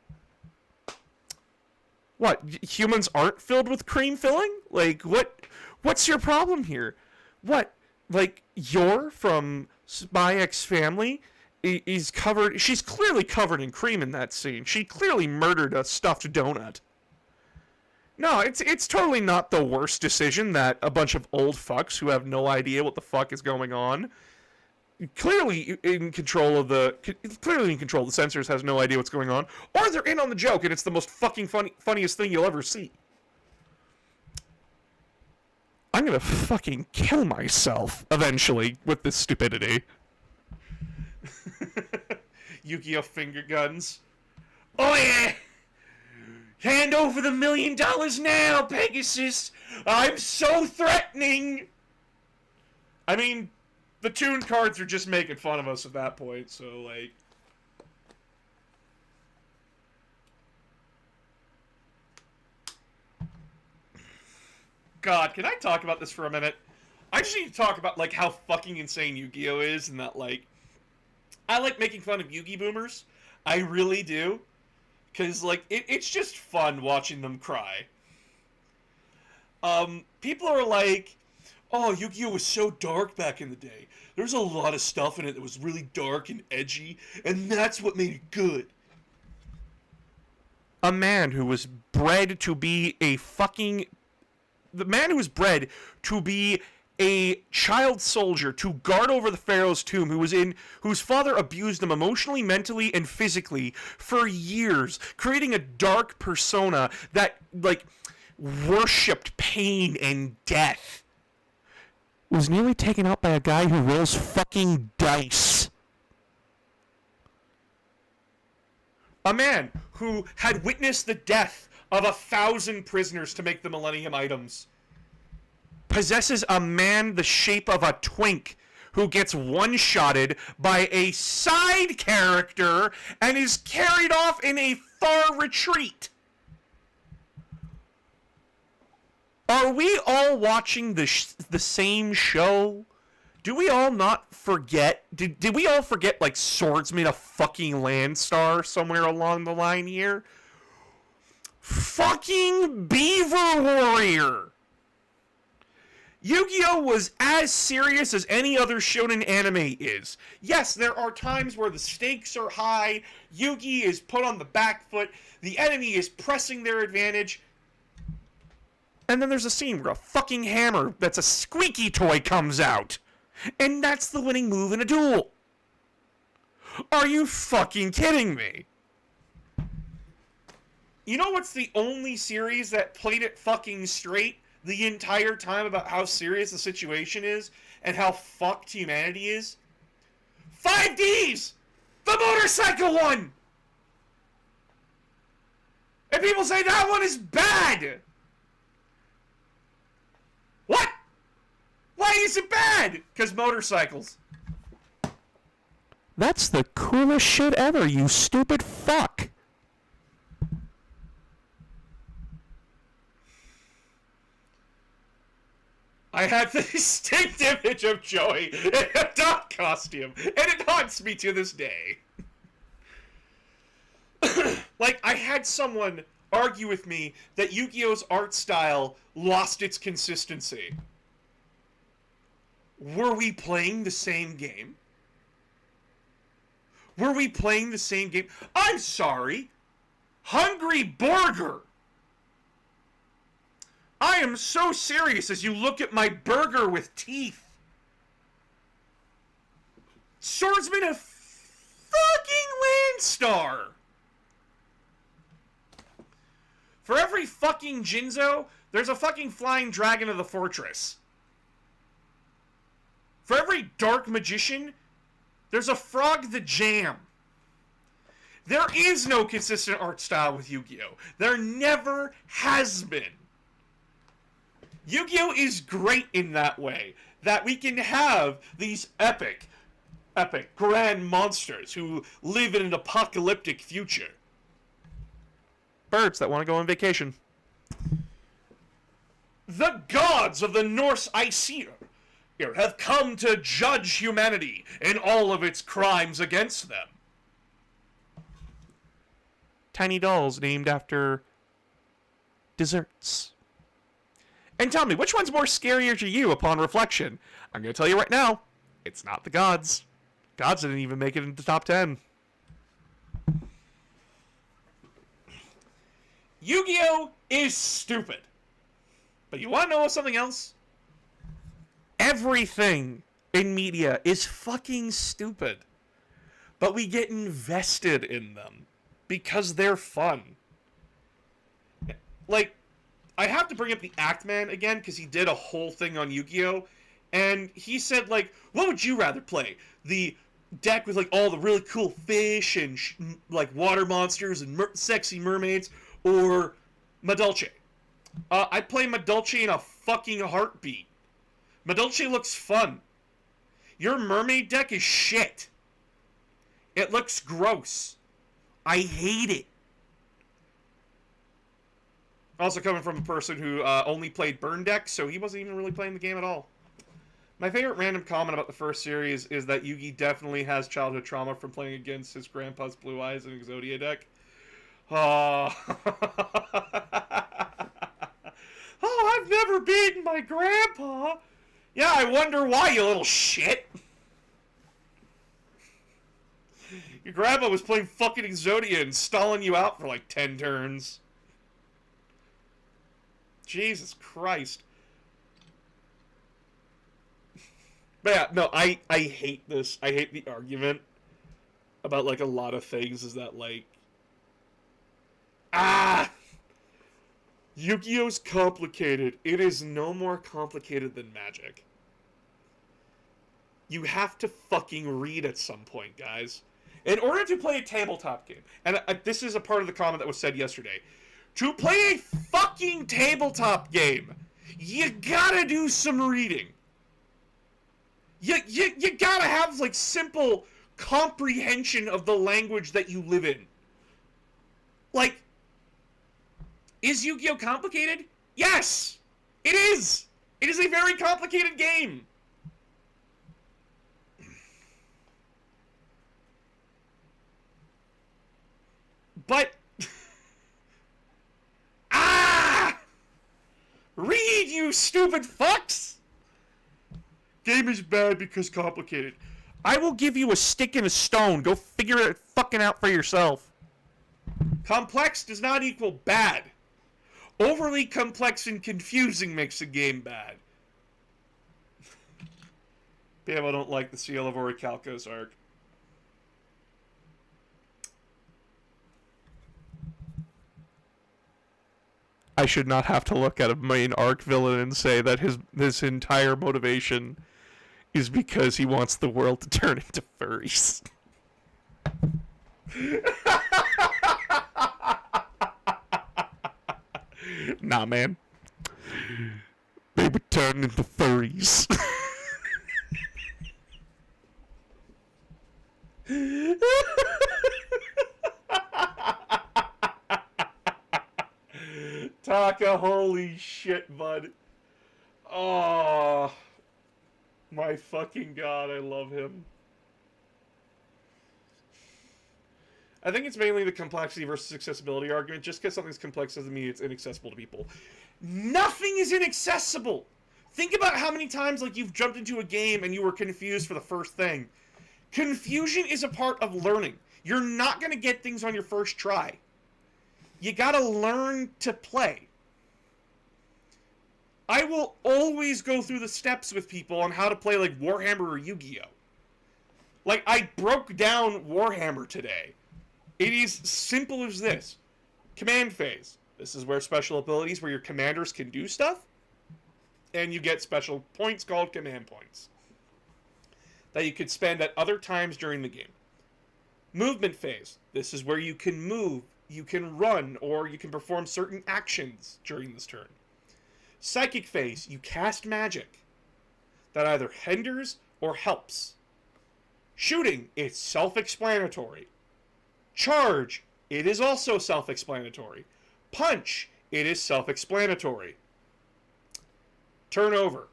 Humans aren't filled with cream filling? Like, what's your problem here? What? Like, Yor from Spy X Family is covered... She's clearly covered in cream in that scene. She clearly murdered a stuffed donut. No, it's totally not the worst decision that a bunch of old fucks who have no idea what the fuck is going on, clearly in control of the censors, has no idea what's going on, or they're in on the joke and it's the most fucking funniest thing you'll ever see. I'm gonna fucking kill myself eventually with this stupidity. Yu-Gi-Oh! Finger guns. Oh yeah! Hand over the $1 million now, Pegasus! I'm so threatening! I mean, the Toon cards are just making fun of us at that point, so, like... God, can I talk about this for a minute? I just need to talk about, like, how fucking insane Yu-Gi-Oh! Is, and that, like... I like making fun of Yu-Gi boomers. I really do. Because, like, it's just fun watching them cry. People are like, oh, Yu-Gi-Oh! Was so dark back in the day. There's a lot of stuff in it that was really dark and edgy, and that's what made it good. A man who was bred to be a fucking... The man who was bred to be a child soldier to guard over the pharaoh's tomb, whose father abused him emotionally, mentally, and physically for years, creating a dark persona that, like, worshipped pain and death, was nearly taken out by a guy who rolls fucking dice. A man who had witnessed the death of 1,000 prisoners to make the Millennium Items possesses a man the shape of a twink who gets one-shotted by a side character and is carried off in a far retreat. Are we all watching the same show? Do we all not forget? Did we all forget, like, Swordsman a fucking Landstar somewhere along the line here? Fucking Beaver Warrior! Yu-Gi-Oh! Was as serious as any other shonen anime is. Yes, there are times where the stakes are high, Yugi is put on the back foot, the enemy is pressing their advantage, and then there's a scene where a fucking hammer that's a squeaky toy comes out. And that's the winning move in a duel. Are you fucking kidding me? You know what's the only series that played it fucking straight the entire time about how serious the situation is and how fucked humanity is? 5Ds! The motorcycle one! And people say that one is bad! What? Why is it bad? Because motorcycles. That's the coolest shit ever, you stupid fuck. I have the distinct image of Joey in a dog costume, and it haunts me to this day. Like, I had someone argue with me that Yu-Gi-Oh's art style lost its consistency. Were we playing the same game? Were we playing the same game? I'm sorry. Hungry Burger. I am so serious as you look at my burger with teeth. Swordsman of fucking Landstar. For every fucking Jinzo, there's a fucking flying dragon of the fortress. For every dark magician, there's a Frog the Jam. There is no consistent art style with Yu-Gi-Oh! There never has been. Yu-Gi-Oh! Is great in that way, that we can have these epic, grand monsters who live in an apocalyptic future. Birds that want to go on vacation. The gods of the Norse Aesir have come to judge humanity in all of its crimes against them. Tiny dolls named after desserts. And tell me, which one's more scarier to you upon reflection? I'm going to tell you right now, it's not the gods. Gods didn't even make it into the top 10. Yu-Gi-Oh! Is stupid. But you want to know something else? Everything in media is fucking stupid. But we get invested in them because they're fun. Like, I have to bring up the Act Man again because he did a whole thing on Yu-Gi-Oh! And he said, like, what would you rather play? The deck with, like, all the really cool fish and, like, water monsters and sexy mermaids, or Madolche? I'd play Madolche in a fucking heartbeat. Madolche looks fun. Your mermaid deck is shit. It looks gross. I hate it. Also coming from a person who only played burn decks, so he wasn't even really playing the game at all. My favorite random comment about the first series is that Yugi definitely has childhood trauma from playing against his grandpa's Blue Eyes in Exodia deck. Oh. Oh, I've never beaten my grandpa. Yeah, I wonder why, you little shit. Your grandpa was playing fucking Exodia and stalling you out for like 10 turns. Jesus Christ. But yeah, no, I hate this. I hate the argument about, like, a lot of things is that, like... Yu-Gi-Oh's complicated. It is no more complicated than Magic. You have to fucking read at some point, guys. In order to play a tabletop game, and this is a part of the comment that was said yesterday, to play a fucking tabletop game, you gotta do some reading. You gotta have, like, simple comprehension of the language that you live in. Like, is Yu-Gi-Oh! Complicated? Yes! It is! It is a very complicated game! But... Read, you stupid fucks! Game is bad because complicated. I will give you a stick and a stone. Go figure it fucking out for yourself. Complex does not equal bad. Overly complex and confusing makes a game bad. People don't like the Seal of Orichalcos arc. I should not have to look at a main arc villain and say that his entire motivation is because he wants the world to turn into furries. Nah, man. They would turn into furries. Taka, holy shit, bud. Oh, my fucking god, I love him. I think it's mainly the complexity versus accessibility argument. Just because something's complex doesn't mean it's inaccessible to people. Nothing is inaccessible! Think about how many times, like, you've jumped into a game and you were confused for the first thing. Confusion is a part of learning. You're not going to get things on your first try. You gotta learn to play. I will always go through the steps with people on how to play, like, Warhammer or Yu-Gi-Oh! Like, I broke down Warhammer today. It is simple as this. Command phase. This is where special abilities, where your commanders can do stuff. And you get special points called command points. That you could spend at other times during the game. Movement phase. This is where you can move, you can run, or you can perform certain actions during this turn. Psychic phase. You cast magic. That either hinders or helps. Shooting. It's self-explanatory. Charge. It is also self-explanatory. Punch. It is self-explanatory. Turnover.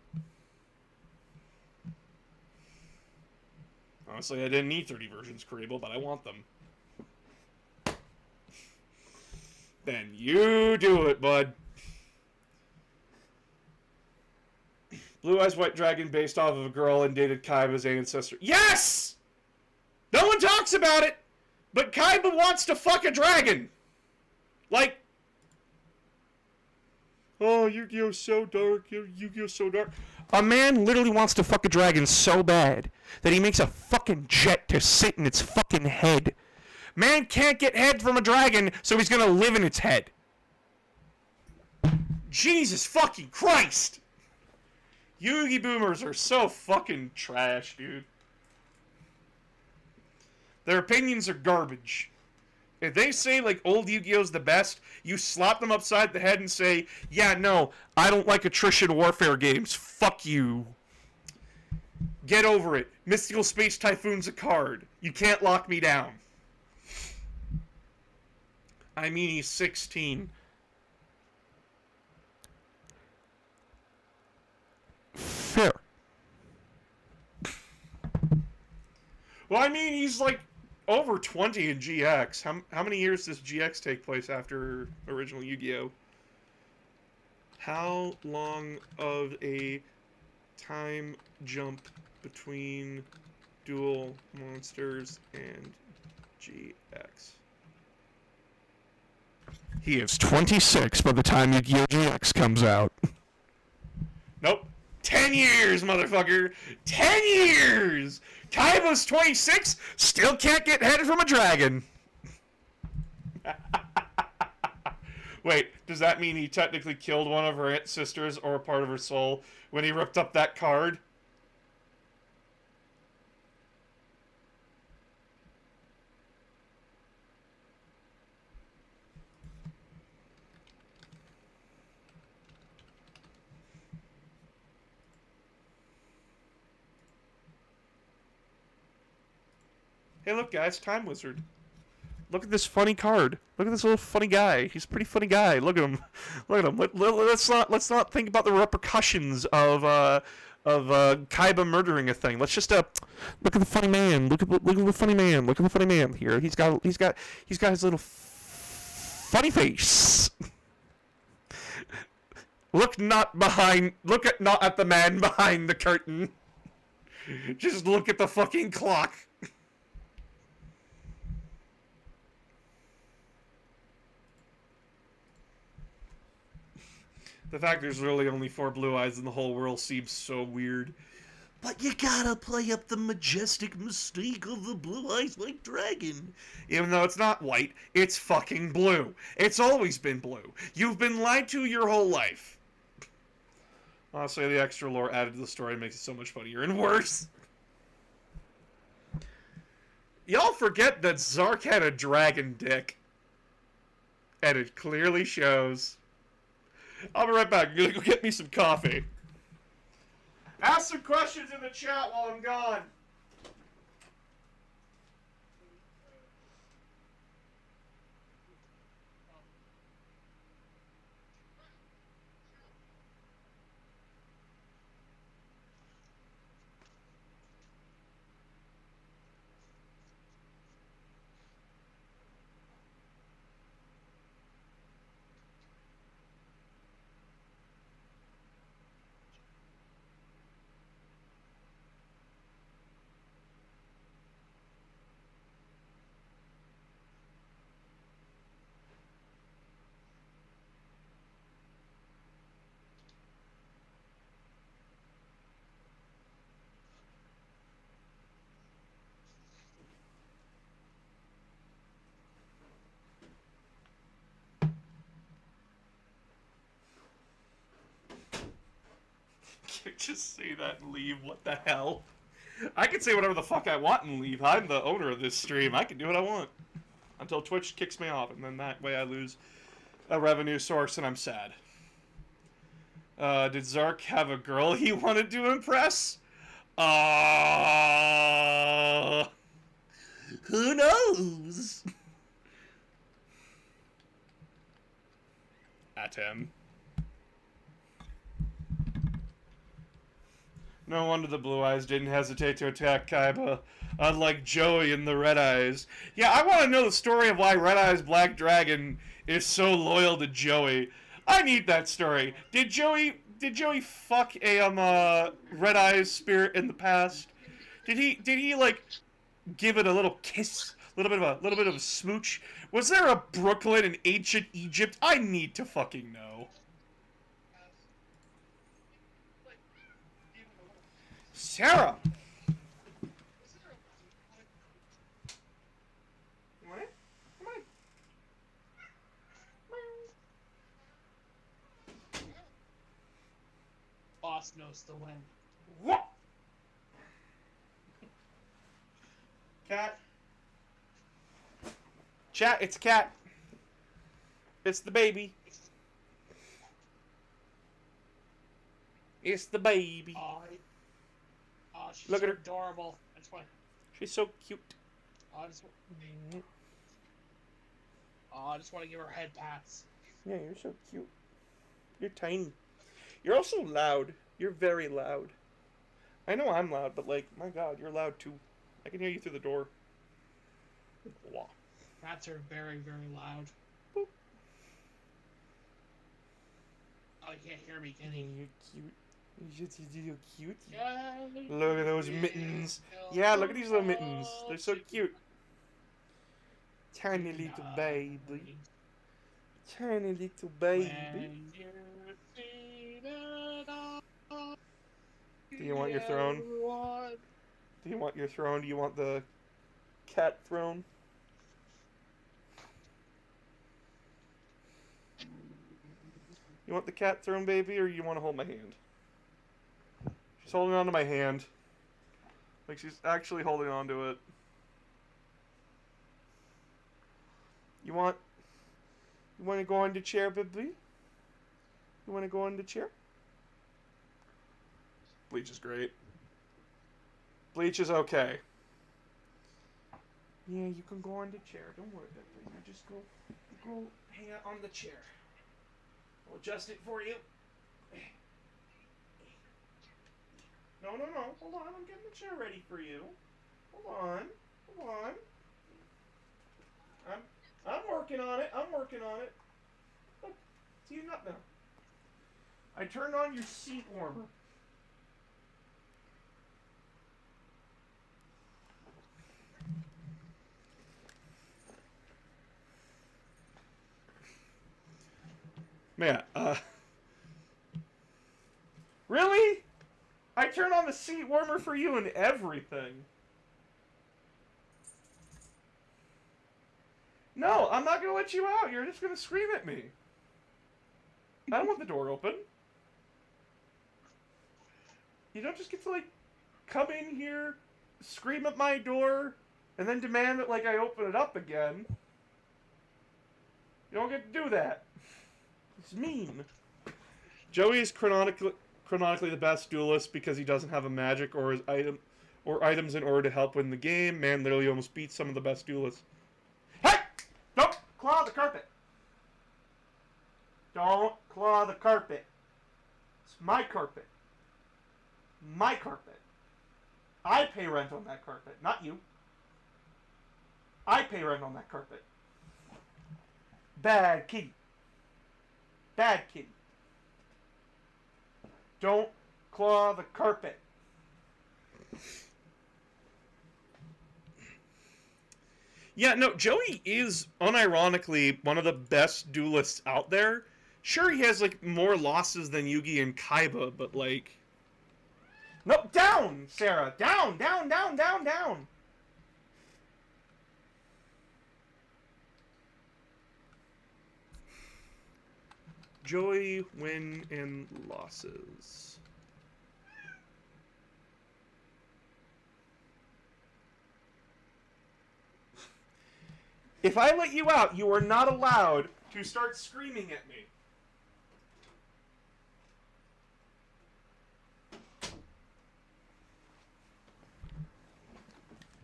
Honestly, I didn't need 30 versions creatable, but I want them. Then you do it, bud. Blue Eyes White Dragon based off of a girl and dated Kaiba's ancestor. Yes! No one talks about it, but Kaiba wants to fuck a dragon. Like, oh, Yu-Gi-Oh's so dark, Yu-Gi-Oh's so dark. A man literally wants to fuck a dragon so bad that he makes a fucking jet to sit in its fucking head. Man can't get head from a dragon, so he's gonna live in its head. Jesus fucking Christ! Yu-Gi boomers are so fucking trash, dude. Their opinions are garbage. If they say, like, old Yu-Gi-Oh's the best, you slap them upside the head and say, yeah, no, I don't like attrition warfare games. Fuck you. Get over it. Mystical Space Typhoon's a card. You can't lock me down. I mean, he's 16. Fair. Well, I mean, he's like over 20 in GX. How many years does GX take place after original Yu-Gi-Oh? How long of a time jump between Duel Monsters and GX? He is 26 by the time Yu-Gi-Oh! GX comes out. Nope. 10 years, motherfucker! 10 years! Kaiba's 26, still can't get head from a dragon. Wait, does that mean he technically killed one of her sisters or a part of her soul when he ripped up that card? Hey, look, guys, Time Wizard. Look at this funny card. Look at this little funny guy. He's a pretty funny guy. Look at him. Look at him. Let's not think about the repercussions of Kaiba murdering a thing. Let's just look at the funny man. Look at the funny man. Look at the funny man here. He's got his little funny face. Look not at the man behind the curtain. Just look at the fucking clock. The fact there's really only 4 blue eyes in the whole world seems so weird. But you gotta play up the majestic mystique of the blue eyes white dragon. Even though it's not white, it's fucking blue. It's always been blue. You've been lied to your whole life. Honestly, the extra lore added to the story makes it so much funnier and worse. Y'all forget that Zark had a dragon dick. And it clearly shows. I'll be right back. I'm gonna go get me some coffee. Ask some questions in the chat while I'm gone. Can't just say that and leave. What the hell? I can say whatever the fuck I want and leave. I'm the owner of this stream. I can do what I want. Until Twitch kicks me off, and then that way I lose a revenue source and I'm sad. Did Zark have a girl he wanted to impress? Who knows? At him. No wonder the Blue Eyes didn't hesitate to attack Kaiba, unlike Joey and the Red Eyes. Yeah, I want to know the story of why Red Eyes Black Dragon is so loyal to Joey. I need that story. Did Joey fuck a Red Eyes spirit in the past? Did he like give it a little kiss, a little bit of a smooch? Was there a Brooklyn in ancient Egypt? I need to fucking know. Sarah! What? Come on. boss knows the win. What? Cat. Chat, it's cat. It's the baby. It's the baby. Oh, she's Look so at her. adorable. I just want. She's so cute. I just. I just want to give her head pats. Yeah, you're so cute. You're tiny. You're also loud. You're very loud. I know I'm loud, but like, my God, you're loud too. I can hear you through the door. Wow. Cats are very, very loud. Boop. Oh, you can't hear me, can you? You're cute. You're so cute. Yeah, Look at those mittens. Yeah, look at these little mittens. They're so cute. Tiny little baby. Tiny little baby. When you're seated on Do you want your throne? one- Do you want your throne? Do you want the cat throne? You want the cat throne, baby, or you want to hold my hand? She's holding on to my hand. Like she's actually holding on to it. You want to go on the chair, baby? You want to go on the chair? Bleach is great. Bleach is okay. Yeah, you can go on the chair. Don't worry about it. You just go hang out on the chair. I'll adjust it for you. No. Hold on. I'm getting the chair ready for you. Hold on. I'm working on it. Look, it's heating up now. I turned on your seat warmer. Man, really? I turn on the seat warmer for you and everything. No, I'm not gonna let you out. You're just gonna scream at me. I don't want the door open. You don't just get to, like, come in here, scream at my door, and then demand that, like, I open it up again. You don't get to do that. It's mean. Joey is chronically the best duelist because he doesn't have a magic or his items in order to help win the game. Man literally almost beats some of the best duelists. Hey! Don't claw the carpet. Don't claw the carpet. It's my carpet. My carpet. I pay rent on that carpet, not you. I pay rent on that carpet. Bad kitty. Bad kitty. Don't claw the carpet. Yeah, no, Joey is unironically one of the best duelists out there. Sure, he has, like, more losses than Yugi and Kaiba, but, like... No, down, Sarah! Down! Joey, win, and losses. If I let you out, you are not allowed to start screaming at me.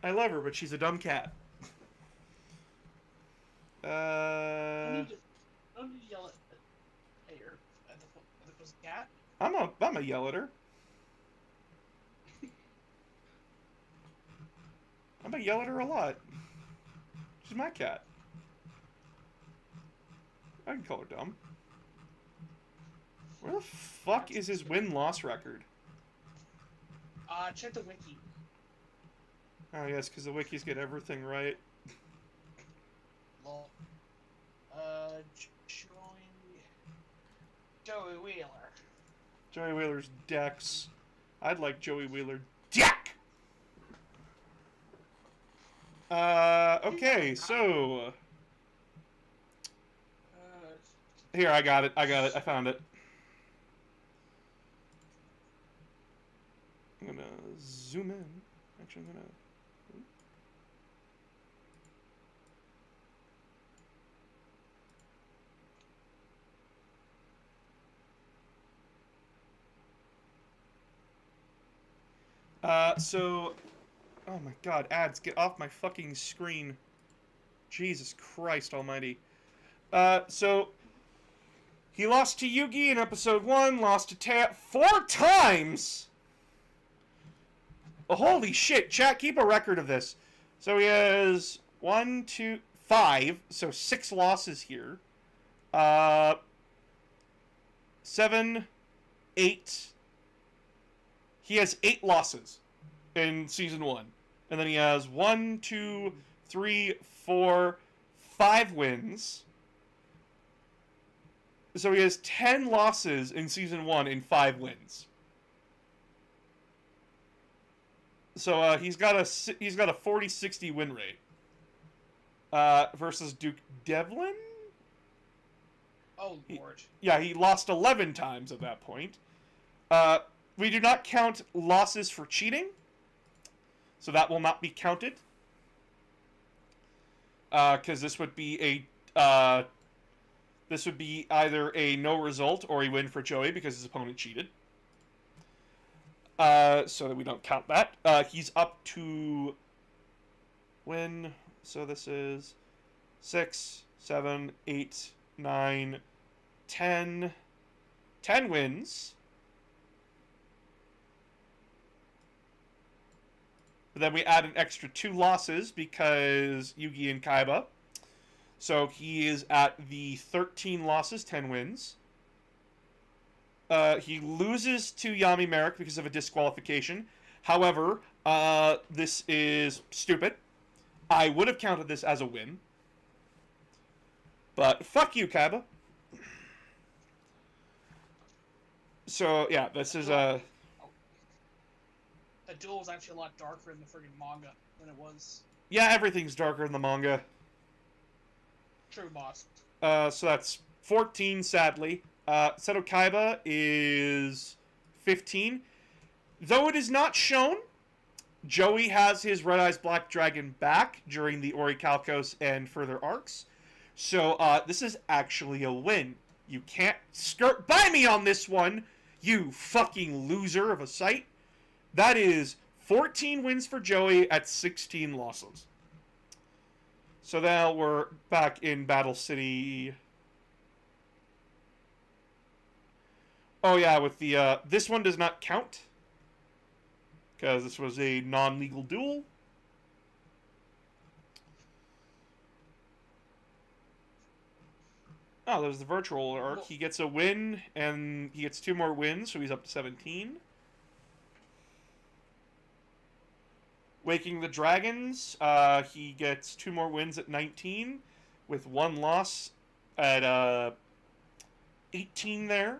I love her, but she's a dumb cat. Don't need to yell at her. At the cat. I'm a yell at her. I'm gonna yell at her a lot. She's my cat. I can call her dumb. Where the fuck is his win-loss record? Check the wiki. Oh yes, because the wikis get everything right. Lol. Joey Wheeler. Joey Wheeler's Dex. I'd like Joey Wheeler Deck! Okay, so... Here, I got it. I found it. I'm gonna zoom in. Actually, I'm gonna. So, oh my god, ads, get off my fucking screen. Jesus Christ almighty. So, he lost to Yugi in episode 1, lost to Taya 4 times! Oh, holy shit, chat, keep a record of this. So he has 1, 2, 5, so 6 losses here. 7, 8. He has 8 losses in season 1. And then he has 1, 2, 3, 4, 5 wins. So he has 10 losses in season 1 and 5 wins. So he's got a 40-60 win rate. Versus Duke Devlin? Oh, Lord. Yeah, he lost 11 times at that point. We do not count losses for cheating, so that will not be counted. Because this would be either a no result or a win for Joey because his opponent cheated. So that we don't count that. He's up to win. So this is 6, 7, 8, 9, 10. 10 wins. But then we add an extra 2 losses because Yugi and Kaiba. So he is at the 13 losses, 10 wins. He loses to Yami Merrick because of a disqualification. However, this is stupid. I would have counted this as a win. But fuck you, Kaiba. So, yeah, this is a... The duel was actually a lot darker in the friggin' manga than it was. Yeah, everything's darker in the manga. True, boss. So that's 14, sadly. Seto Kaiba is 15. Though it is not shown, Joey has his Red Eyes Black Dragon back during the Orichalcos and further arcs. So this is actually a win. You can't skirt by me on this one, you fucking loser of a site. That is 14 wins for Joey at 16 losses. So now we're back in Battle City. Oh yeah, with the, this one does not count. Because this was a non-legal duel. Oh, there's the virtual arc. He gets a win, and he gets 2 more wins, so he's up to 17. Waking the Dragons, he gets 2 more wins at 19, with 1 loss at 18 there.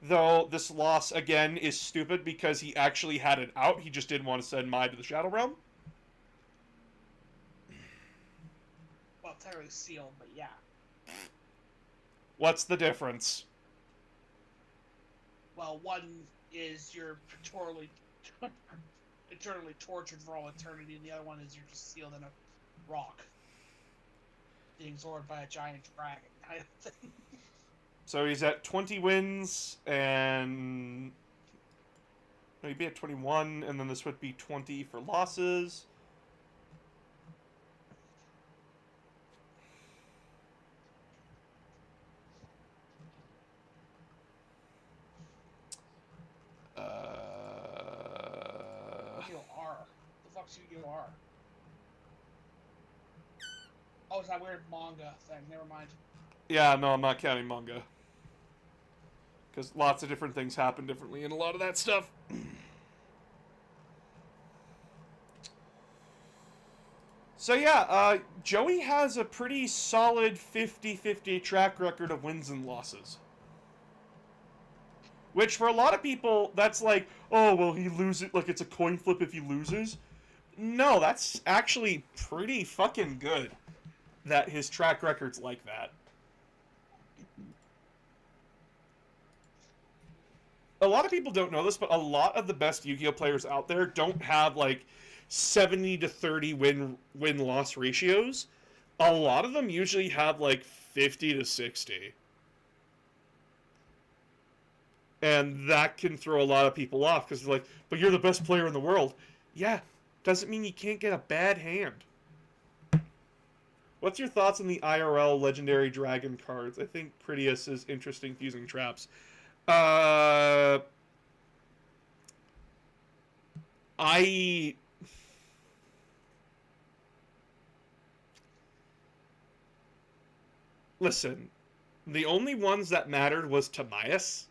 Though this loss, again, is stupid because he actually had it out. He just didn't want to send Mai to the Shadow Realm. Well, technically sealed, but yeah. What's the difference? Well, one is you're eternally tortured for all eternity, and the other one is you're just sealed in a rock, being absorbed by a giant dragon kind of thing. So he's at 20 wins, and he'd be at 21, and then this would be 20 for losses. Yu-Gi-Oh! R. The fuck's Yu-Gi-Oh! R? Oh, it's that weird manga thing. Never mind. Yeah, no, I'm not counting manga. Because lots of different things happen differently in a lot of that stuff. So yeah, Joey has a pretty solid 50-50 track record of wins and losses. Which for a lot of people, that's like, oh, well, he loses, like it's a coin flip if he loses. No, that's actually pretty fucking good that his track record's like that. a lot of people don't know this, but a lot of the best Yu-Gi-Oh players out there don't have like 70 to 30 win-loss ratios. A lot of them usually have like 50 to 60. And that can throw a lot of people off because they're like, but you're the best player in the world. Yeah, doesn't mean you can't get a bad hand. What's your thoughts on the IRL Legendary Dragon cards? I think Critias is interesting fusing traps. Listen, the only ones that mattered was Timaeus.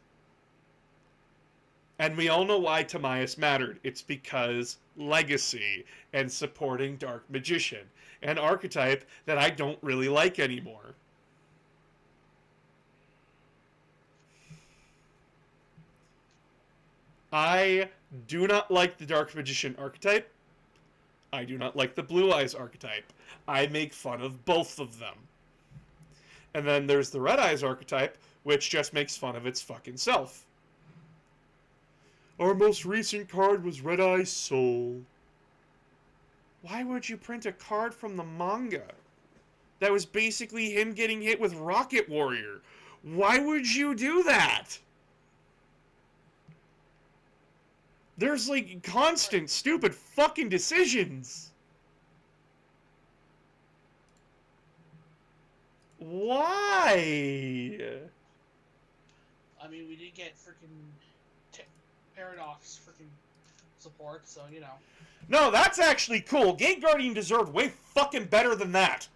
And we all know why Timaeus mattered. It's because legacy and supporting Dark Magician, an archetype that I don't really like anymore. I do not like the Dark Magician archetype. I do not like the Blue Eyes archetype. I make fun of both of them. And then there's the Red Eyes archetype, which just makes fun of its fucking self. Our most recent card was Red Eye Soul. Why would you print a card from the manga? That was basically him getting hit with Rocket Warrior. Why would you do that? There's like constant stupid fucking decisions. Why? I mean, we did get freaking Paradox freaking support, so you know. No, that's actually cool. Gate Guardian deserved way fucking better than that.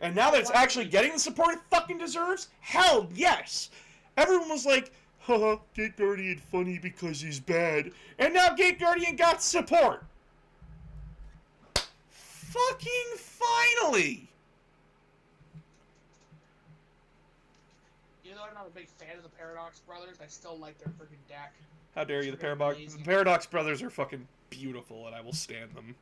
And now that it's actually getting the support it fucking deserves, hell yes! Everyone was like, haha, Gate Guardian funny because he's bad. And now Gate Guardian got support! Fucking finally! Even though I'm not a big fan of the Paradox Brothers, I still like their freaking deck. How dare you, the They're Paradox, amazing. the Paradox Brothers are fucking beautiful, and I will stand them.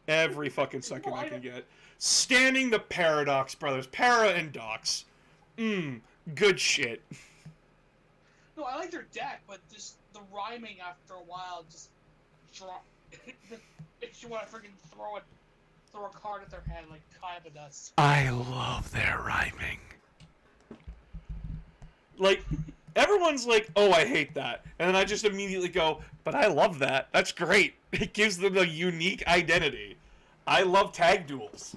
Every fucking second I can get. Standing the Paradox Brothers. Para and Dox. Good shit. No, I like their deck, but just the rhyming after a while just makes you want to freaking throw a card at their head like Kaiba does. I love their rhyming. Like, everyone's like, oh, I hate that. And then I just immediately go, but I love that. That's great. It gives them a unique identity. I love tag duels.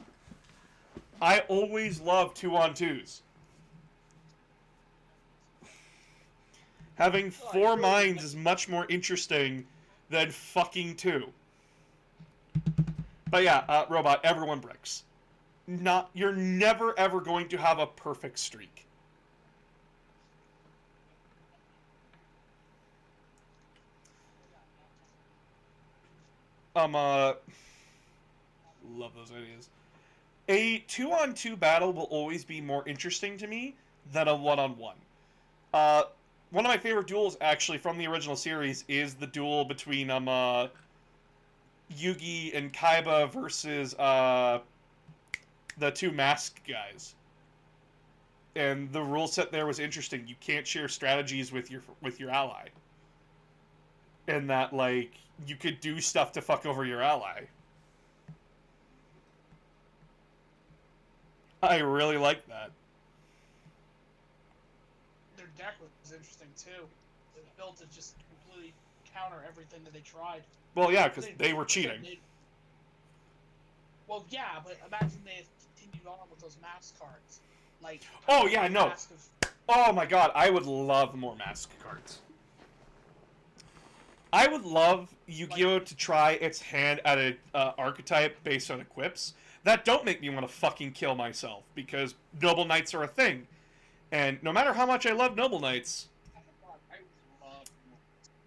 I always love 2-on-2s. Having 4 minds is much more interesting than fucking 2. But yeah, Robot, everyone bricks. You're never ever going to have a perfect streak. Love those ideas. A 2-on-2 battle will always be more interesting to me than a 1-on-1. One of my favorite duels, actually, from the original series is the duel between Yugi and Kaiba versus the 2 masked guys. And the rule set there was interesting. You can't share strategies with your ally. And that, like, you could do stuff to fuck over your ally. I really like that. Their deck was interesting too. It was built to just completely counter everything that they tried. Well, yeah, because they were cheating. Well, yeah, but imagine they had continued on with those mask cards. Like, Oh, yeah, no. Mask of, Oh my god, I would love more mask cards. I would love Yu-Gi-Oh! To try its hand at an archetype based on equips that don't make me want to fucking kill myself, because Noble Knights are a thing. And no matter how much I love Noble Knights,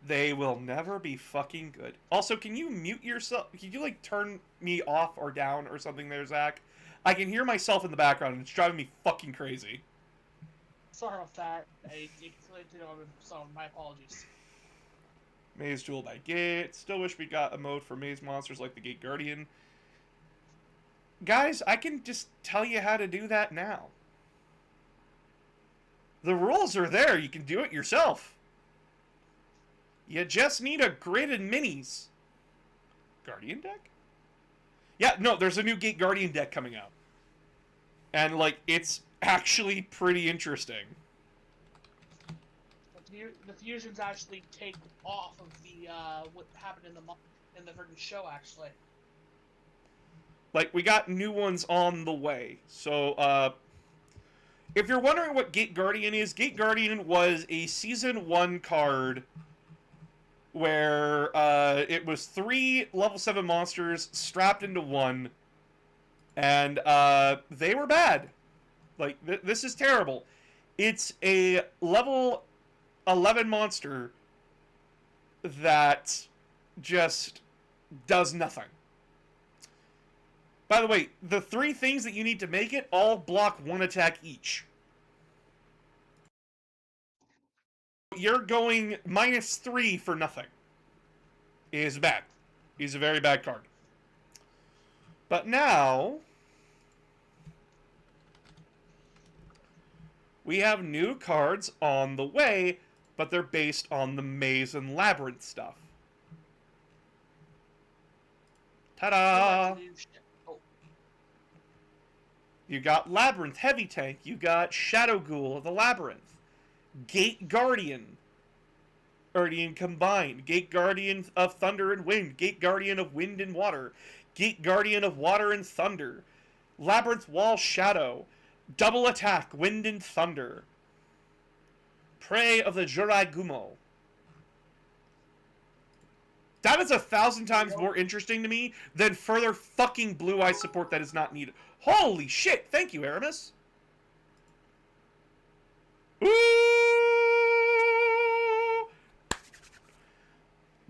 they will never be fucking good. Also, can you mute yourself? Can you, like, turn me off or down or something there, Zach? I can hear myself in the background, and it's driving me fucking crazy. sorry about that. So my apologies. Maze Duel by Gate. Still wish we got a mode for maze monsters like the Gate Guardian. Guys, I can just tell you how to do that now. The rules are there. You can do it yourself. You just need a grid and minis. Guardian deck? Yeah, no, there's a new Gate Guardian deck coming out. And, like, it's actually pretty interesting. The fusions actually take off of the what happened in the freaking show, actually. Like, we got new ones on the way. So, if you're wondering what Gate Guardian is, Gate Guardian was a Season 1 card where it was 3 level 7 monsters strapped into one, and they were bad. Like, this is terrible. It's a level 11 monster that just does nothing. By the way, the 3 things that you need to make it all block 1 attack each. You're going -3 for nothing. Is bad. He's a very bad card. But now we have new cards on the way, but they're based on the Maze and Labyrinth stuff. Ta-da! You got Labyrinth Heavy Tank. You got Shadow Ghoul of the Labyrinth. Gate Guardian. Guardian combined. Gate Guardian of Thunder and Wind. Gate Guardian of Wind and Water. Gate Guardian of Water and Thunder. Labyrinth Wall Shadow. Double Attack, Wind and Thunder. Prey of the Jurai Gumo. That is 1,000 times more interesting to me than further fucking Blue Eye support that is not needed. Holy shit! Thank you, Aramis. Ooh!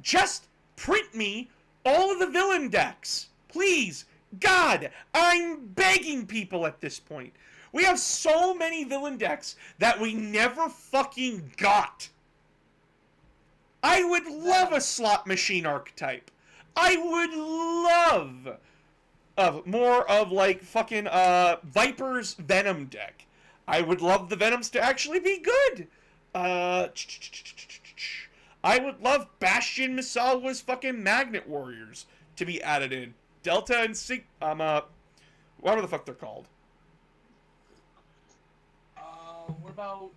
Just print me all of the villain decks. Please. God, I'm begging people at this point. We have so many villain decks that we never fucking got. I would love a slot machine archetype. I would love more of, like, fucking Viper's Venom deck. I would love the Venoms to actually be good. I would love Bastion Misawa's fucking Magnet Warriors to be added in. Delta and Sig... whatever the fuck they're called. What about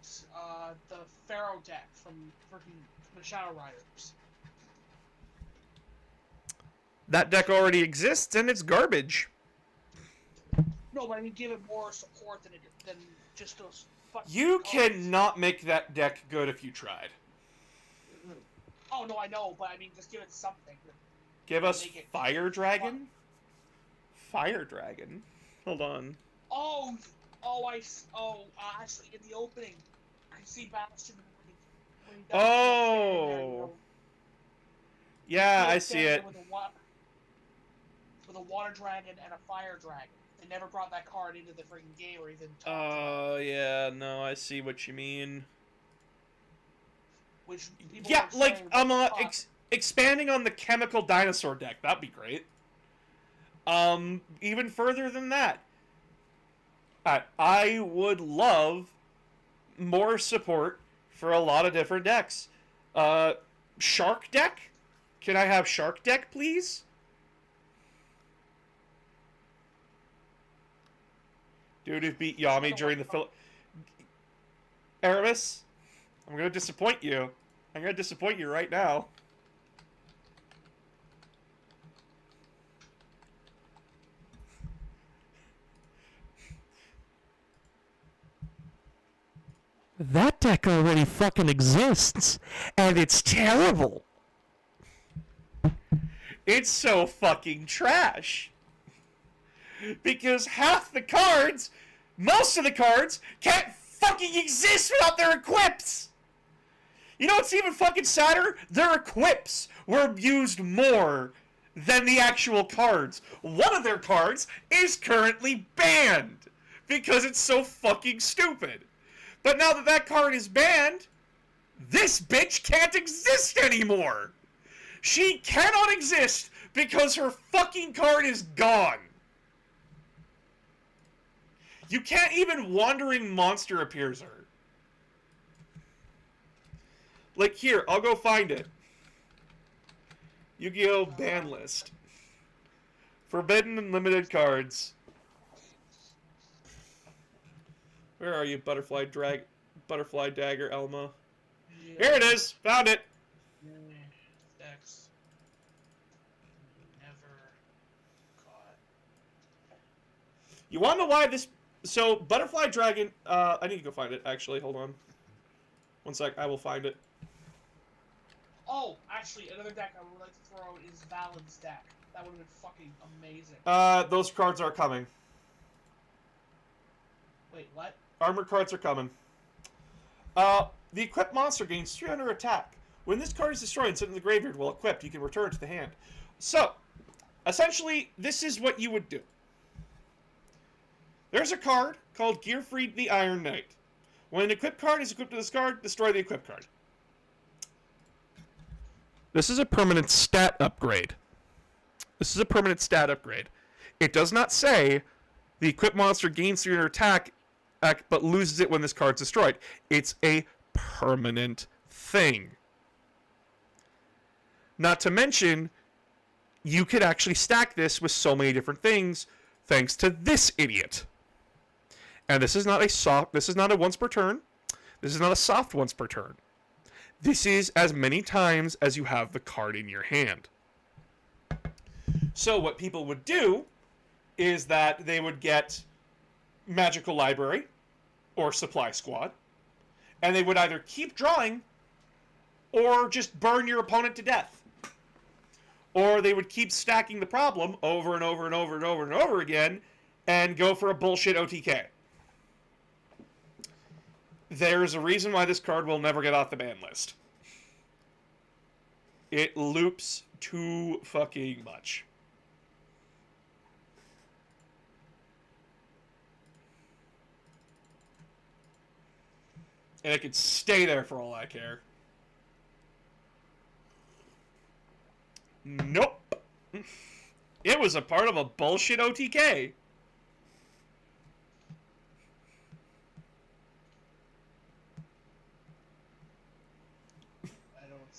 the Pharaoh deck from freaking the Shadow Riders? That deck already exists, and it's garbage. No, but I mean, give it more support than just those fucking You cards. cannot make that deck good if you tried. Oh, no, I know, but I mean, just give it something. Give us Make it Fire Dragon? Fire Dragon? Hold on. Actually, in the opening, I see Bastion when he does Oh! Yeah, I see it. with a water dragon and a fire dragon. They never brought that card into the freaking game or even talked about it. Yeah, no, I see what you mean. Which people Yeah, were like, saying, what the fuck? expanding on the Chemical Dinosaur deck, that'd be great. Even further than that, I would love more support for a lot of different decks. Shark deck? Can I have Shark deck, please? Dude who beat Yami during the Aramis, I'm gonna disappoint you. I'm gonna disappoint you right now. That deck already fucking exists, and it's terrible. It's so fucking trash. Because half the cards, most of the cards, can't fucking exist without their equips. You know what's even fucking sadder? Their equips were used more than the actual cards. One of their cards is currently banned because it's so fucking stupid. But now that that card is banned, this bitch can't exist anymore. She cannot exist because her fucking card is gone. You can't even Wandering Monster appears her. Like, here, I'll go find it. Yu-Gi-Oh! Ban list. Forbidden and limited cards. Where are you, Butterfly Dagger, Elma? Yeah. Here it is! Found it! Decks. Never caught. You want to know why this... So, Butterfly Dragon... I need to go find it, actually. Hold on. One sec, I will find it. Oh, actually, another deck I would like to throw is Valen's deck. That would have been fucking amazing. Those cards are coming. Wait, what? Armor cards are coming. The equipped monster gains 300 attack. When this card is destroyed and sent in the graveyard while equipped, you can return it to the hand. So, essentially, this is what you would do. There's a card called Gearfried the Iron Knight. When an equipped card is equipped to this card, destroy the equipped card. This is a permanent stat upgrade. It does not say the equipped monster gains 300 attack, but loses it when this card's destroyed. It's a permanent thing. Not to mention, you could actually stack this with so many different things thanks to this idiot. And this is not a once per turn. This is not a soft once per turn. This is as many times as you have the card in your hand. So what people would do is that they would get Magical Library or Supply Squad, and they would either keep drawing or just burn your opponent to death. Or they would keep stacking the problem over and over and over and over and over again and go for a bullshit OTK. There's a reason why this card will never get off the ban list. It loops too fucking much. And it could stay there for all I care. Nope. It was a part of a bullshit OTK.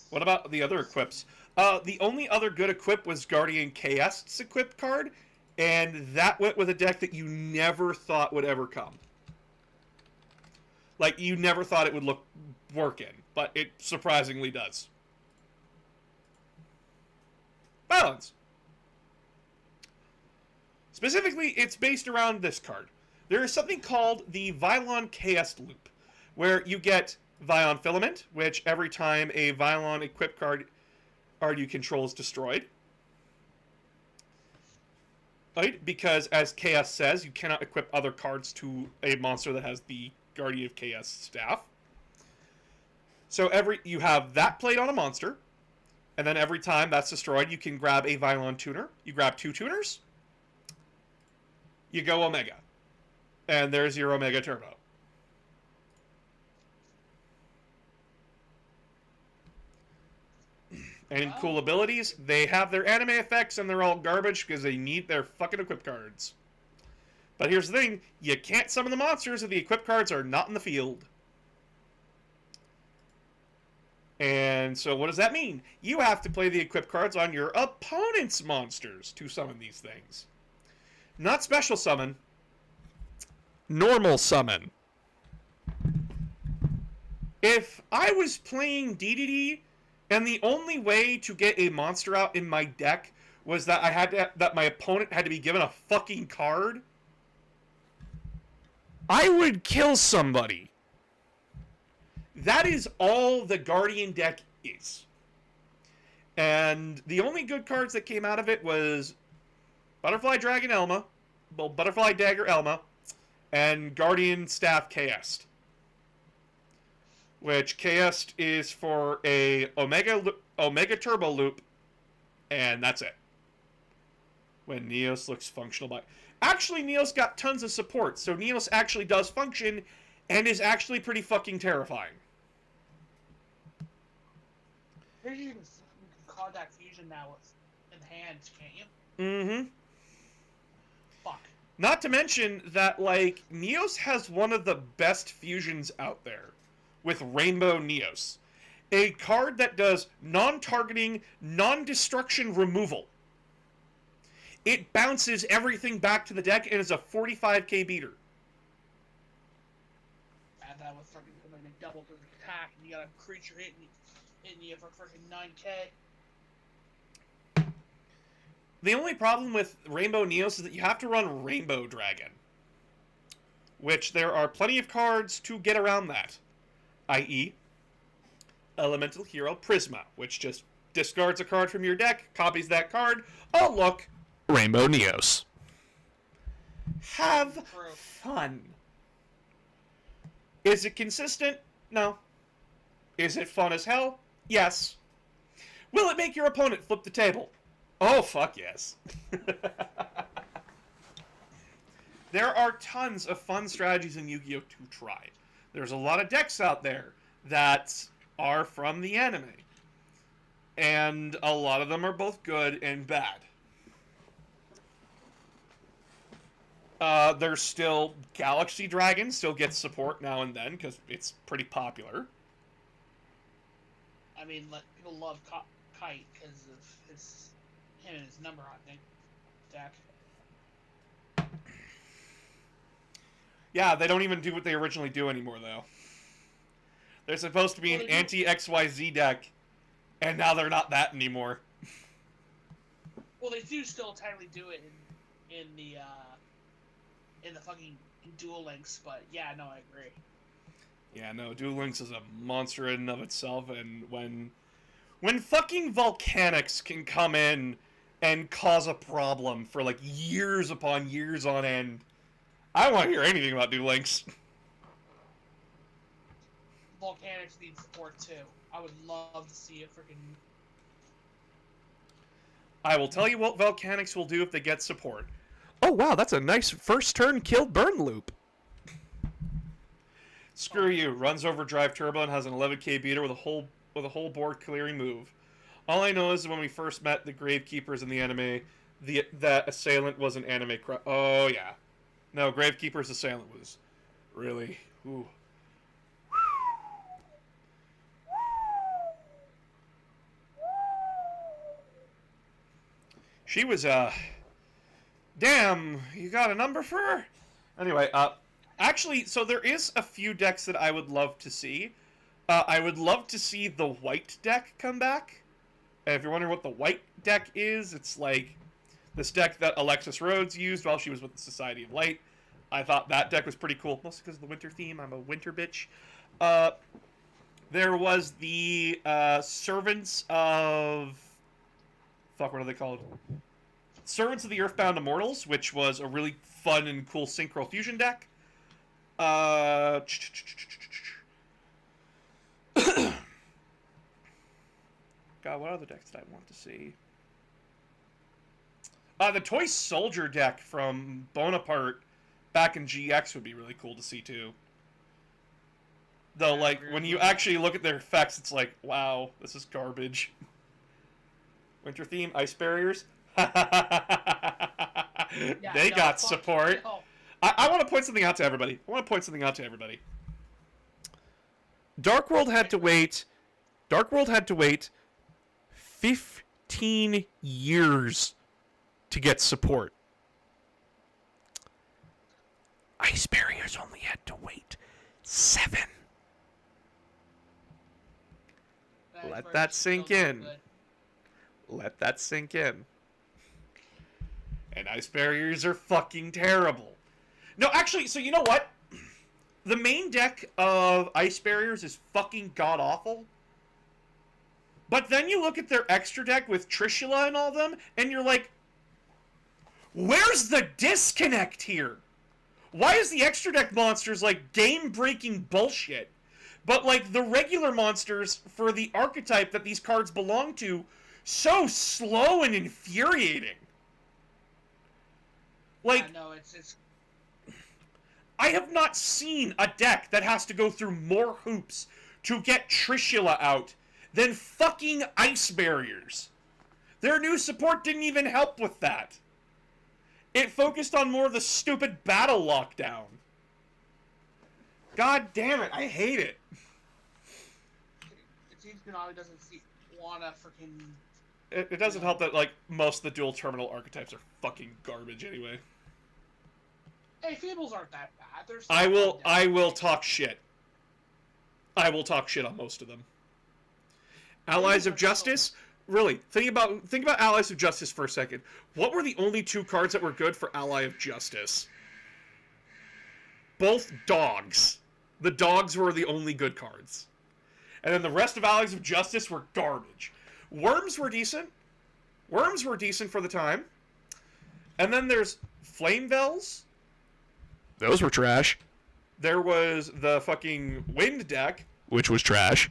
What about the other equips? The only other good equip was Guardian Chaos's equipped card, and that went with a deck that you never thought would ever come. Like, you never thought it would work in, but it surprisingly does. Balance. Specifically, it's based around this card. There is something called the Vylon Chaos Loop, where you get Vion Filament, which every time a Vylon equipped card you control is destroyed. Right? Because, as Chaos says, you cannot equip other cards to a monster that has the Guardian of Chaos staff. So you have that played on a monster, and then every time that's destroyed, you can grab a Vylon Tuner. You grab 2 tuners, you go Omega. And there's your Omega Turbo. And cool abilities, they have their anime effects and they're all garbage because they need their fucking equip cards. But here's the thing, you can't summon the monsters if the equip cards are not in the field. And so what does that mean? You have to play the equip cards on your opponent's monsters to summon these things. Not special summon. Normal summon. If I was playing DDD and the only way to get a monster out in my deck was that that my opponent had to be given a fucking card, I would kill somebody. That is all the Guardian deck is. And the only good cards that came out of it was Butterfly Dragon Elma, well, Butterfly Dagger Elma, and Guardian Staff Chaos. Which Chaos is for a Omega Turbo Loop, and that's it. When Neos looks functional. Actually, Neos got tons of support, so Neos actually does function, and is actually pretty fucking terrifying. Here's you can contact fusion now with in hand, can't you? Mm-hmm. Fuck. Not to mention that, like, Neos has one of the best fusions out there with Rainbow Neos. a card that does non-targeting, non-destruction removal. It bounces everything back to the deck and is a 45k beater. Add that with fucking like a double attack, and you got a creature hitting you for freaking 9k. The only problem with Rainbow Neos is that you have to run Rainbow Dragon, which there are plenty of cards to get around that, i.e. Elemental Hero Prisma, which just discards a card from your deck, copies that card. Oh, look, Rainbow Neos. Have fun. Is it consistent? No. Is it fun as hell? Yes. Will it make your opponent flip the table? Oh, fuck yes. There are tons of fun strategies in Yu-Gi-Oh! To try. There's a lot of decks out there that are from the anime. And a lot of them are both good and bad. There's still Galaxy Dragon still gets support now and then because it's pretty popular. I mean, people love Kite because of him and his number hunting deck. Yeah, they don't even do what they originally do anymore, though. They're supposed to be an anti-XYZ deck, and now they're not that anymore. Well, they do still technically do it in the fucking Duel Links, but yeah, no, I agree. Yeah, no, Duel Links is a monster in and of itself, and when fucking Volcanics can come in and cause a problem for like years upon years on end, I don't want to hear anything about Duel Links. Volcanics need support too. I would love to see a freaking. I will tell you what Volcanics will do if they get support. Oh wow, that's a nice first turn kill burn loop. Screw you. Runs Overdrive Turbo and has an 11k beater with a whole board clearing move. All I know is when we first met the Gravekeepers in the anime, that assailant was an anime oh yeah. No, Gravekeeper's assailant was really ooh. She was damn, you got a number for her? Anyway, actually, so there is a few decks that I would love to see. I would love to see the white deck come back. And if you're wondering what the white deck is, it's like this deck that Alexis Rhodes used while she was with the Society of Light. I thought that deck was pretty cool, mostly because of the winter theme. I'm a winter bitch. There was the Servants of... Fuck, what are they called? Servants of the Earthbound Immortals, which was a really fun and cool Synchro Fusion deck. God, what other decks did I want to see? The Toy Soldier deck from Bonaparte back in GX would be really cool to see, too. Though, like, when you actually look at their effects, it's like, wow, this is garbage. Winter theme, Ice Barriers. They got support. I want to point something out to everybody. Dark World had to wait 15 years to get support. Ice Barriers only had to wait 7. Let that sink in. Let that sink in. And Ice Barriers are fucking terrible. No, actually, so you know what? The main deck of Ice Barriers is fucking god-awful. But then you look at their extra deck with Trishula and all them, and you're like, where's the disconnect here? Why is the extra deck monsters like game-breaking bullshit? But like the regular monsters for the archetype that these cards belong to, so slow and infuriating. Like, yeah, no, it's I have not seen a deck that has to go through more hoops to get Trishula out than fucking Ice Barriers. Their new support didn't even help with that. It focused on more of the stupid battle lockdown. God damn it, I hate it. seems Konami doesn't wanna freaking. It doesn't help that like most of the dual terminal archetypes are fucking garbage anyway. Hey, Fables aren't that bad. There's. I will talk shit. I will talk shit on most of them. Allies of Justice? Really, think about Allies of Justice for a second. What were the only 2 cards that were good for Ally of Justice? Both dogs. The dogs were the only good cards. And then the rest of Allies of Justice were garbage. Worms were decent. Worms were decent for the time. And then there's Flame Bells. Those were trash. There was the fucking Wind deck. Which was trash.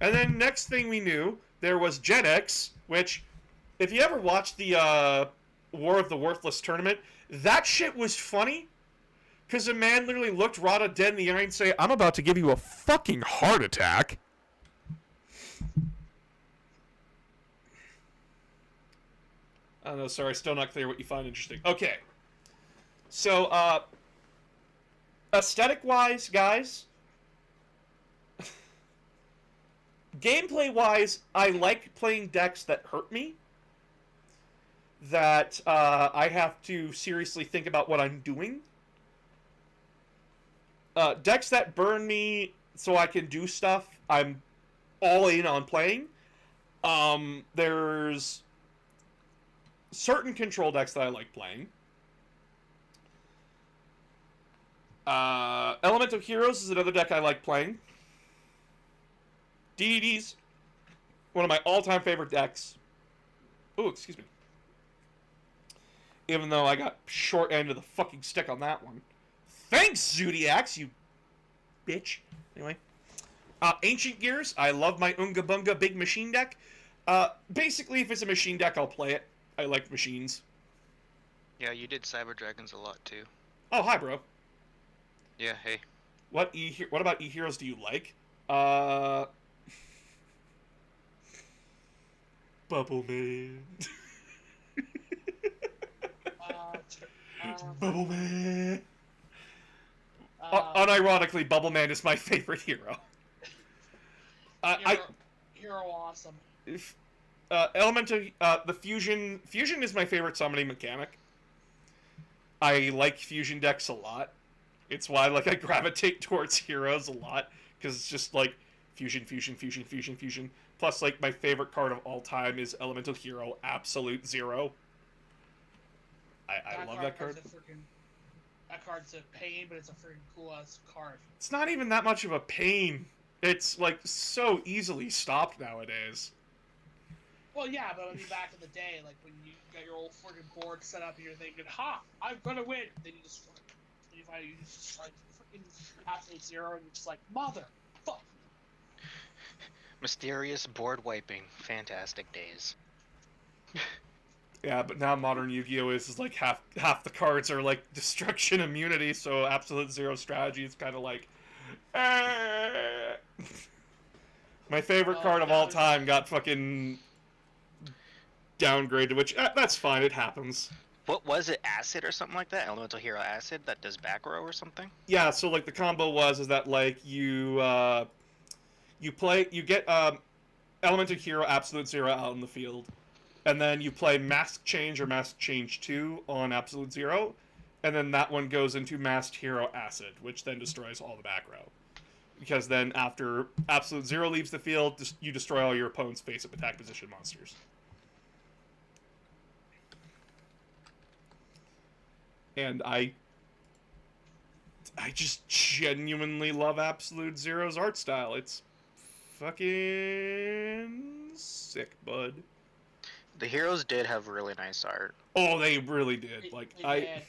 And then next thing we knew, there was Gen X, which, if you ever watched the War of the Worthless tournament, that shit was funny. Because a man literally looked Rada dead in the eye and say, I'm about to give you a fucking heart attack. I don't know, sorry, still not clear what you find interesting. Okay. So, aesthetic-wise, guys, gameplay-wise, I like playing decks that hurt me. That I have to seriously think about what I'm doing. Decks that burn me so I can do stuff, I'm all in on playing. There's certain control decks that I like playing. Elemental Heroes is another deck I like playing. DDD's one of my all-time favorite decks. Ooh, excuse me. Even though I got short end of the fucking stick on that one. Thanks, Zodiacs, you bitch. Anyway. Ancient Gears. I love my Unga Bunga big machine deck. Basically, if it's a machine deck, I'll play it. I like machines. Yeah, you did Cyber Dragons a lot too. Oh, hi, bro. Yeah, hey. What about E-Heroes do you like? Bubble Man. Bubble Man. Unironically, Bubble Man is my favorite hero. Hero awesome. Elemental, the Fusion is my favorite summoning mechanic. I like Fusion decks a lot. It's why I gravitate towards heroes a lot, because it's just like Fusion. Plus, like, my favorite card of all time is Elemental Hero Absolute Zero. I love that card. That card's a pain, but it's a freaking cool ass card. It's not even that much of a pain. It's like so easily stopped nowadays. Well, yeah, but I mean, back in the day, like when you got your old freaking board set up and you're thinking, "Ha, I'm gonna win," then you just like freaking Absolute Zero, and you're just like, "Mother, fuck." Mysterious board wiping, fantastic days. Yeah, but now modern Yu-Gi-Oh is like half the cards are like destruction immunity, so Absolute Zero strategy is kind of like. My favorite card of all time got fucking downgraded, which that's fine, it happens. What was it, Acid or something like that? Elemental Hero Acid that does back row or something? Yeah, so like the combo is that like you get Elemental Hero Absolute Zero out in the field, and then you play Mask Change or Mask Change 2 on Absolute Zero, and then that one goes into Masked Hero Acid, which then destroys all the back row. Because then after Absolute Zero leaves the field, you destroy all your opponent's face-up attack position monsters. And I just genuinely love Absolute Zero's art style. It's fucking sick, bud. The heroes did have really nice art. Oh, they really did. I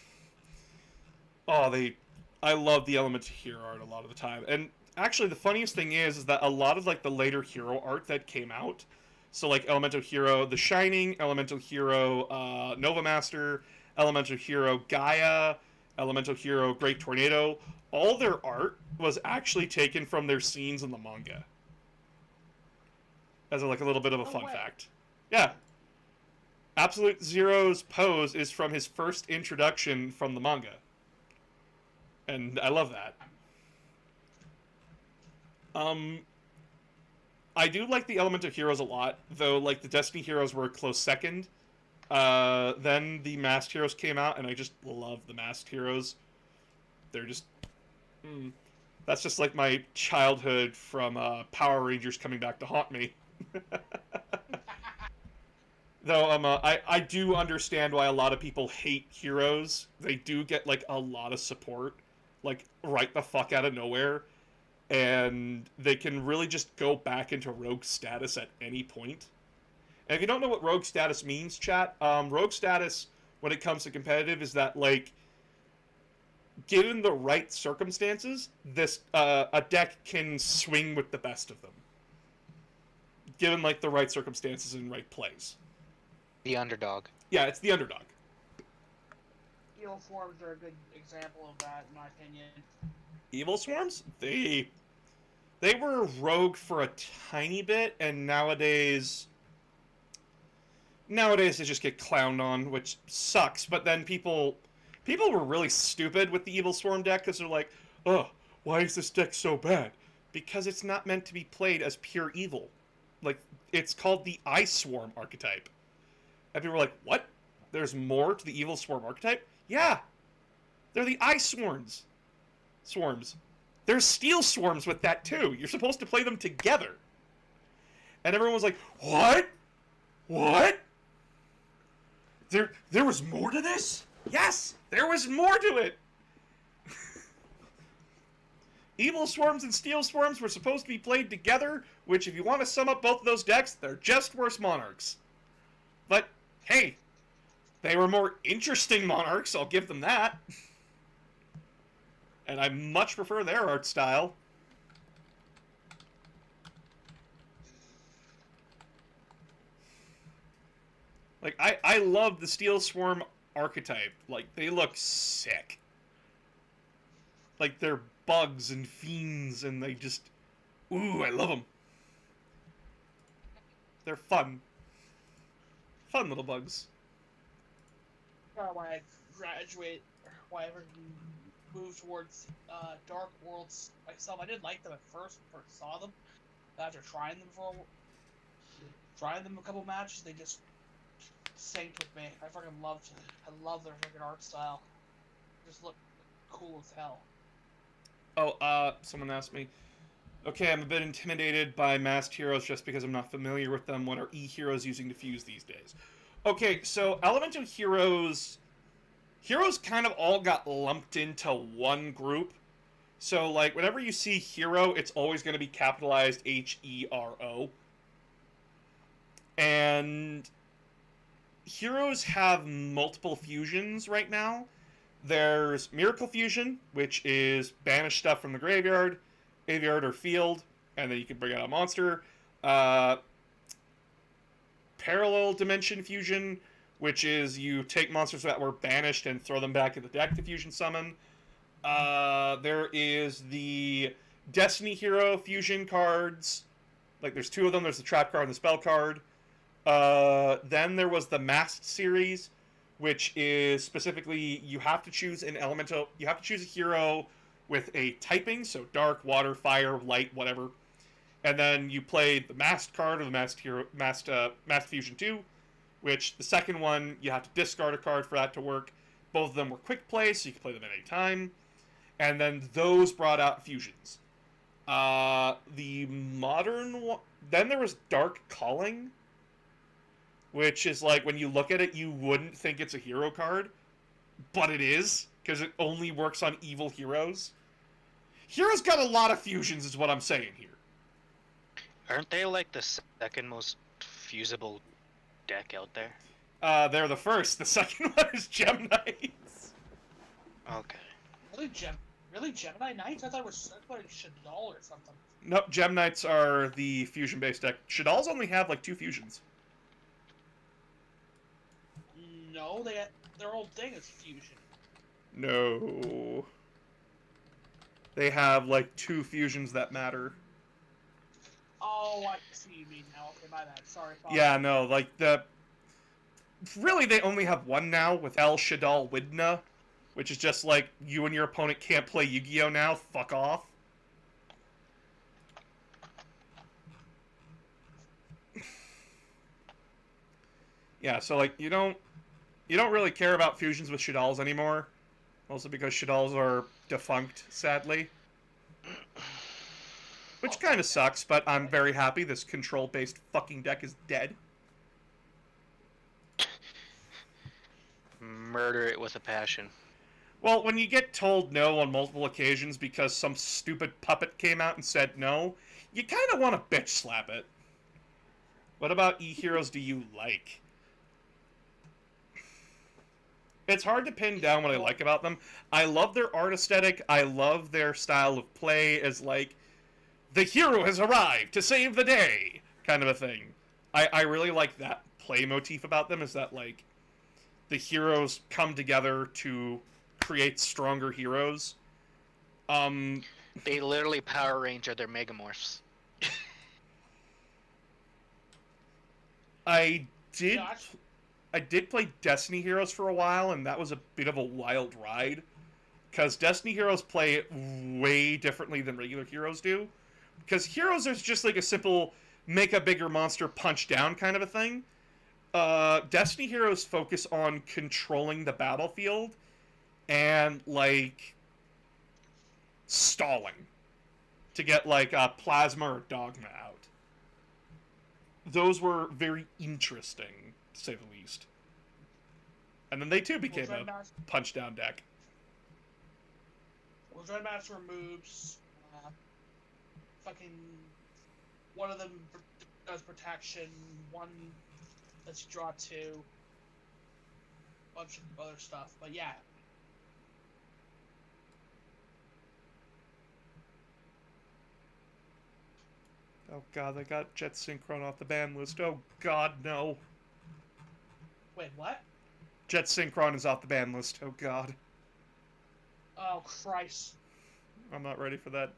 love the Elemental Hero art a lot of the time. And actually, the funniest thing is that a lot of like the later hero art that came out, so like Elemental Hero The Shining, Elemental Hero Nova Master, Elemental Hero Gaia, Elemental Hero Great Tornado, all their art was actually taken from their scenes in the manga. As like a little bit of a fun fact. Yeah. Absolute Zero's pose is from his first introduction from the manga. And I love that. I do like the Elemental Heroes a lot, though. Like the Destiny Heroes were a close second. Then the Masked Heroes came out, and I just love the Masked Heroes. They're just, that's just like my childhood from Power Rangers coming back to haunt me. Though I do understand why a lot of people hate heroes. They do get like a lot of support, like right the fuck out of nowhere, and they can really just go back into rogue status at any point. And if you don't know what rogue status means, chat, rogue status when it comes to competitive is that like, given the right circumstances, this a deck can swing with the best of them. Given like the right circumstances and right plays. The underdog. Yeah, it's the underdog. Evil Swarms are a good example of that, in my opinion. Evil Swarms? They were rogue for a tiny bit, and nowadays they just get clowned on, which sucks. But then people were really stupid with the Evil Swarm deck because they're like, oh, why is this deck so bad? Because it's not meant to be played as pure evil. Like, it's called the Ice Swarm archetype. And people were like, what? There's more to the Evil Swarm archetype? Yeah! They're the Ice Swarms. There's Steel Swarms with that too. You're supposed to play them together. And everyone was like, what? What? There was more to this? Yes! There was more to it! Evil Swarms and Steel Swarms were supposed to be played together, which if you want to sum up both of those decks, they're just worse Monarchs. But, hey, they were more interesting Monarchs, I'll give them that. And I much prefer their art style. Like, I love the Steel Swarm archetype. Like, they look sick. Like, they're bugs and fiends, and they just... Ooh, I love them. They're fun. Fun little bugs. When I graduate, when I ever move towards Dark Worlds myself, I didn't like them at first when I first saw them. After trying them a couple matches, they just synced with me. I fucking loved it. I love their fucking art style. They just look cool as hell. Oh, someone asked me, okay, I'm a bit intimidated by Masked Heroes just because I'm not familiar with them. What are E-Heroes using to fuse these days? Okay, so Elemental Heroes kind of all got lumped into one group. So, like, whenever you see Hero, it's always going to be capitalized H-E-R-O. And Heroes have multiple fusions right now. There's Miracle Fusion, which is banish stuff from the graveyard or field, and then you can bring out a monster. Parallel Dimension Fusion, which is you take monsters that were banished and throw them back in the deck to fusion summon. There is the Destiny Hero fusion cards. Like, there's two of them. There's the trap card and the spell card. Then there was the Masked series, which is specifically you have to choose an elemental. You have to choose a hero with a typing, so dark, water, fire, light, whatever. And then you play the Masked card or the Masked Fusion 2, which the second one you have to discard a card for that to work. Both of them were quick play, so you can play them at any time. And then those brought out fusions. The modern one. Then there was Dark Calling, which is like, when you look at it, you wouldn't think it's a hero card, but it is, because it only works on evil heroes. Heroes got a lot of fusions, is what I'm saying here. Aren't they like the second most fusible deck out there? They're the first. The second one is Gem Knights. Okay. Really Gemini Knights? I thought it was like Shadal or something. Nope, Gem Knights are the fusion-based deck. Shadal's only have like 2 fusions. No, their whole thing is fusion. No. They have like 2 fusions that matter. Oh, I see what you mean now. Okay, my bad. Sorry. Yeah, no, like really, they only have one now with El Shadal Widna, which is just like, you and your opponent can't play Yu-Gi-Oh! Now, fuck off. Yeah, so like you don't really care about fusions with Shaddolls anymore, also because Shaddolls are defunct, sadly. Which kind of sucks, but I'm very happy this control-based fucking deck is dead. Murder it with a passion. Well, when you get told no on multiple occasions because some stupid puppet came out and said no, you kind of want to bitch slap it. What about E-Heroes do you like? It's hard to pin down what I like about them. I love their art aesthetic. I love their style of play as, like, the hero has arrived to save the day, kind of a thing. I really like that play motif about them, is that, like, the heroes come together to create stronger heroes. They literally Power Ranger their Megamorphs. I did Josh? I did play Destiny Heroes for a while, and that was a bit of a wild ride. Because Destiny Heroes play way differently than regular heroes do. Because heroes are just like a simple make a bigger monster punch down kind of a thing. Destiny Heroes focus on controlling the battlefield and, like, stalling to get, like, Plasma or Dogma out. Those were very interesting, to say the least. And then they too became a punch-down deck. Well, Dreadmaster removes fucking one of them does protection, one lets you draw 2, bunch of other stuff. But yeah. Oh god, they got Jet Synchron off the ban list. Oh god, no. Wait, what? Jet Synchron is off the ban list. Oh god. Oh Christ. I'm not ready for that.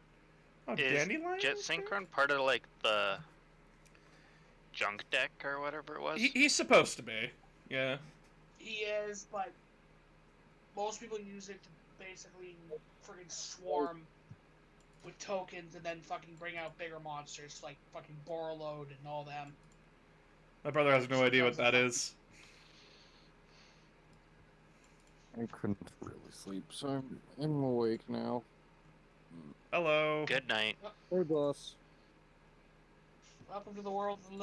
Oh, Is Dandelion? Jet Synchron part of like the junk deck or whatever it was? He's supposed to be. Yeah. He is, but most people use it to basically freaking swarm with tokens and then fucking bring out bigger monsters like fucking Borreload and all them. My brother has no idea what that is. I couldn't really sleep, so I'm awake now. Hello. Good night. Hey, boss. Welcome to the world of the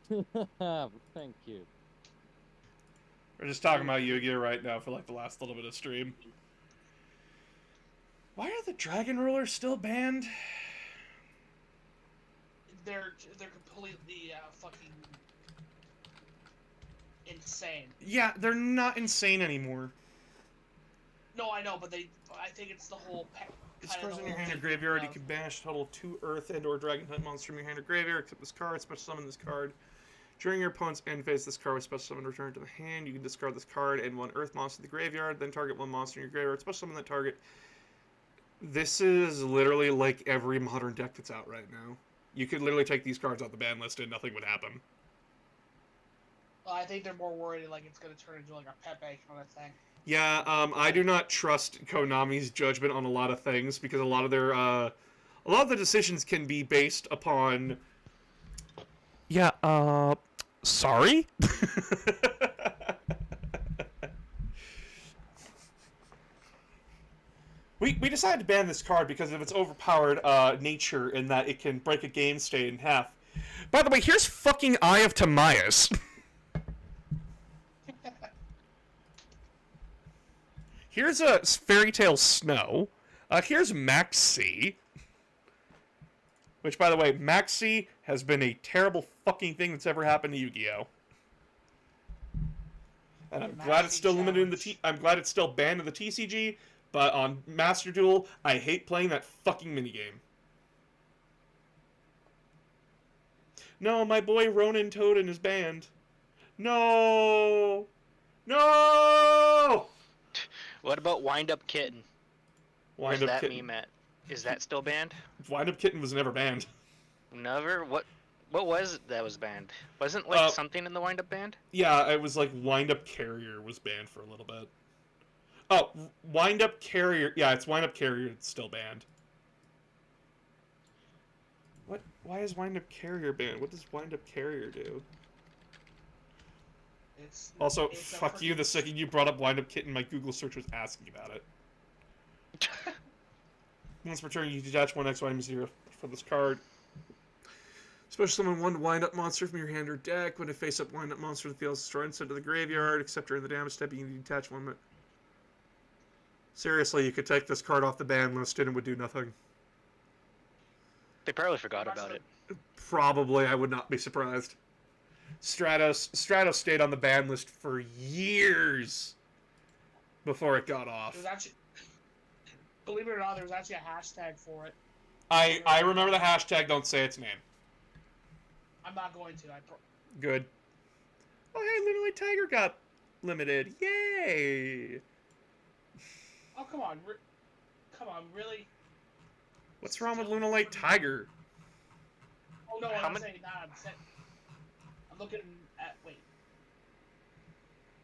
living. Thank you. We're just talking about Yu-Gi-Oh right now for like the last little bit of stream. Why are the Dragon Rulers still banned? They're completely fucking insane. Yeah, they're not insane anymore. No, I know, but I think it's the whole. It's cards in your hand or graveyard. You can banish a total of 2 Earth and/or Dragon type monsters from your hand or graveyard, except this card. Special summon this card. During your opponent's end phase, this card was special summon returned to the hand. You can discard this card and 1 Earth monster to the graveyard, then target 1 monster in your graveyard. Special summon that target. This is literally like every modern deck that's out right now. You could literally take these cards off the ban list and nothing would happen. Well, I think they're more worried like it's gonna turn into like a Pepe kind of thing. Yeah, I do not trust Konami's judgment on a lot of things because a lot of their, a lot of the decisions can be based upon. Yeah, sorry? We decided to ban this card because of its overpowered nature in that it can break a game state in half. By the way, here's fucking Eye of Timaeus. Here's a Fairy Tale Snow. Here's Maxi. Which, by the way, Maxi has been a terrible fucking thing that's ever happened to Yu-Gi-Oh! And I'm glad it's still limited in the I'm glad it's still banned in the TCG, but on Master Duel, I hate playing that fucking minigame. No, my boy Ronin Toden is banned. No! No! What about Wind Up Kitten? Wind Where's Up that Kitten. meme at? Is that still banned? Wind Up Kitten was never banned. Never? What was it that was banned? Wasn't like something in the Wind Up banned? Yeah, it was like Wind Up Carrier was banned for a little bit. Oh, Wind Up Carrier. Yeah, it's Wind Up Carrier that's still banned. What? Why is Wind Up Carrier banned? What does Wind Up Carrier do? Also, it's a fuck you, freaking- the second you brought up Wind Up Kitten, my Google search was asking about it. Once per turn, you detach one X item zero from this card. Special summon one Wind Up monster from your hand or deck. When a face up Wind Up monster, the field is destroyed and sent to the graveyard, except during the damage step, you can detach one. Seriously, you could take this card off the ban list and it would do nothing. They probably forgot about it. Probably, I would not be surprised. Stratos stayed on the ban list for years before it got off. There's actually, believe it or not, there's actually a hashtag for it. I remember the hashtag, don't say its name. I'm not going to. Good. Oh, hey, Lunalight Tiger got limited. Yay! Oh, come on. Come on, really? What's wrong with Lunalight Tiger? Oh, no, How I'm many- saying that. I'm looking at... Wait.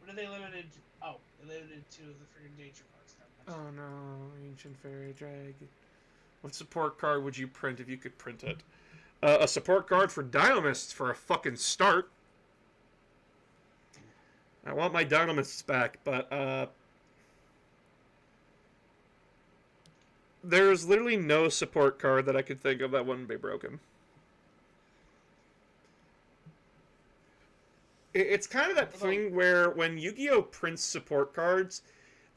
What are they limited... Oh, they're limited to the freaking danger cards. Oh no, Ancient Fairy Dragon. What support card would you print if you could print it? A support card for Dynamists for a fucking start. I want my Dynamists back, but there's literally no support card that I could think of that wouldn't be broken. It's kind of that thing where when Yu-Gi-Oh! Prints support cards,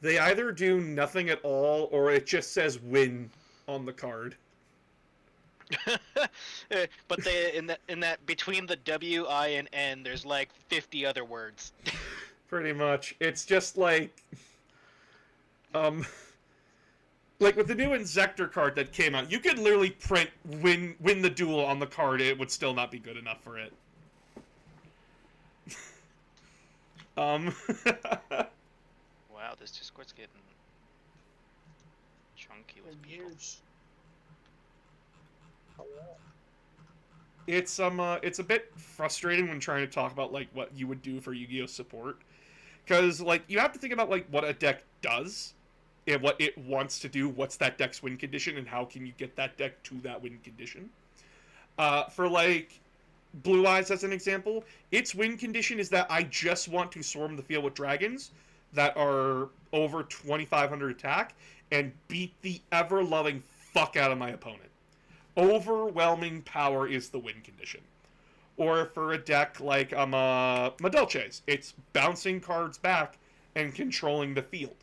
they either do nothing at all or it just says win on the card. But they in that between the W, I, and N, there's like 50 other words. Pretty much. It's just like like with the new Inzektor card that came out, you could literally print win the duel on the card, it would still not be good enough for it. Wow, this Discord's getting chunky with people. Years. It's a bit frustrating when trying to talk about like what you would do for Yu-Gi-Oh support, because like you have to think about like what a deck does and what it wants to do, what's that deck's win condition, and how can you get that deck to that win condition. For like Blue Eyes as an example, its win condition is that I just want to swarm the field with dragons that are over 2,500 attack and beat the ever-loving fuck out of my opponent. Overwhelming power is the win condition. Or for a deck like Madolche's, it's bouncing cards back and controlling the field.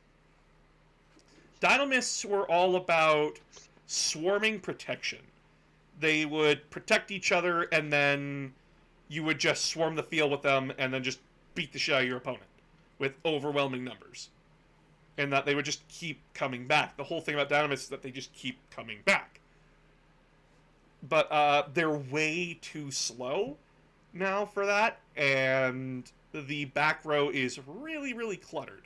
Dynamists were all about swarming protection. They would protect each other, and then you would just swarm the field with them, and then just beat the shit out of your opponent with overwhelming numbers. And that they would just keep coming back. The whole thing about Dynamists is that they just keep coming back. But they're way too slow now for that, and the back row is really, really cluttered.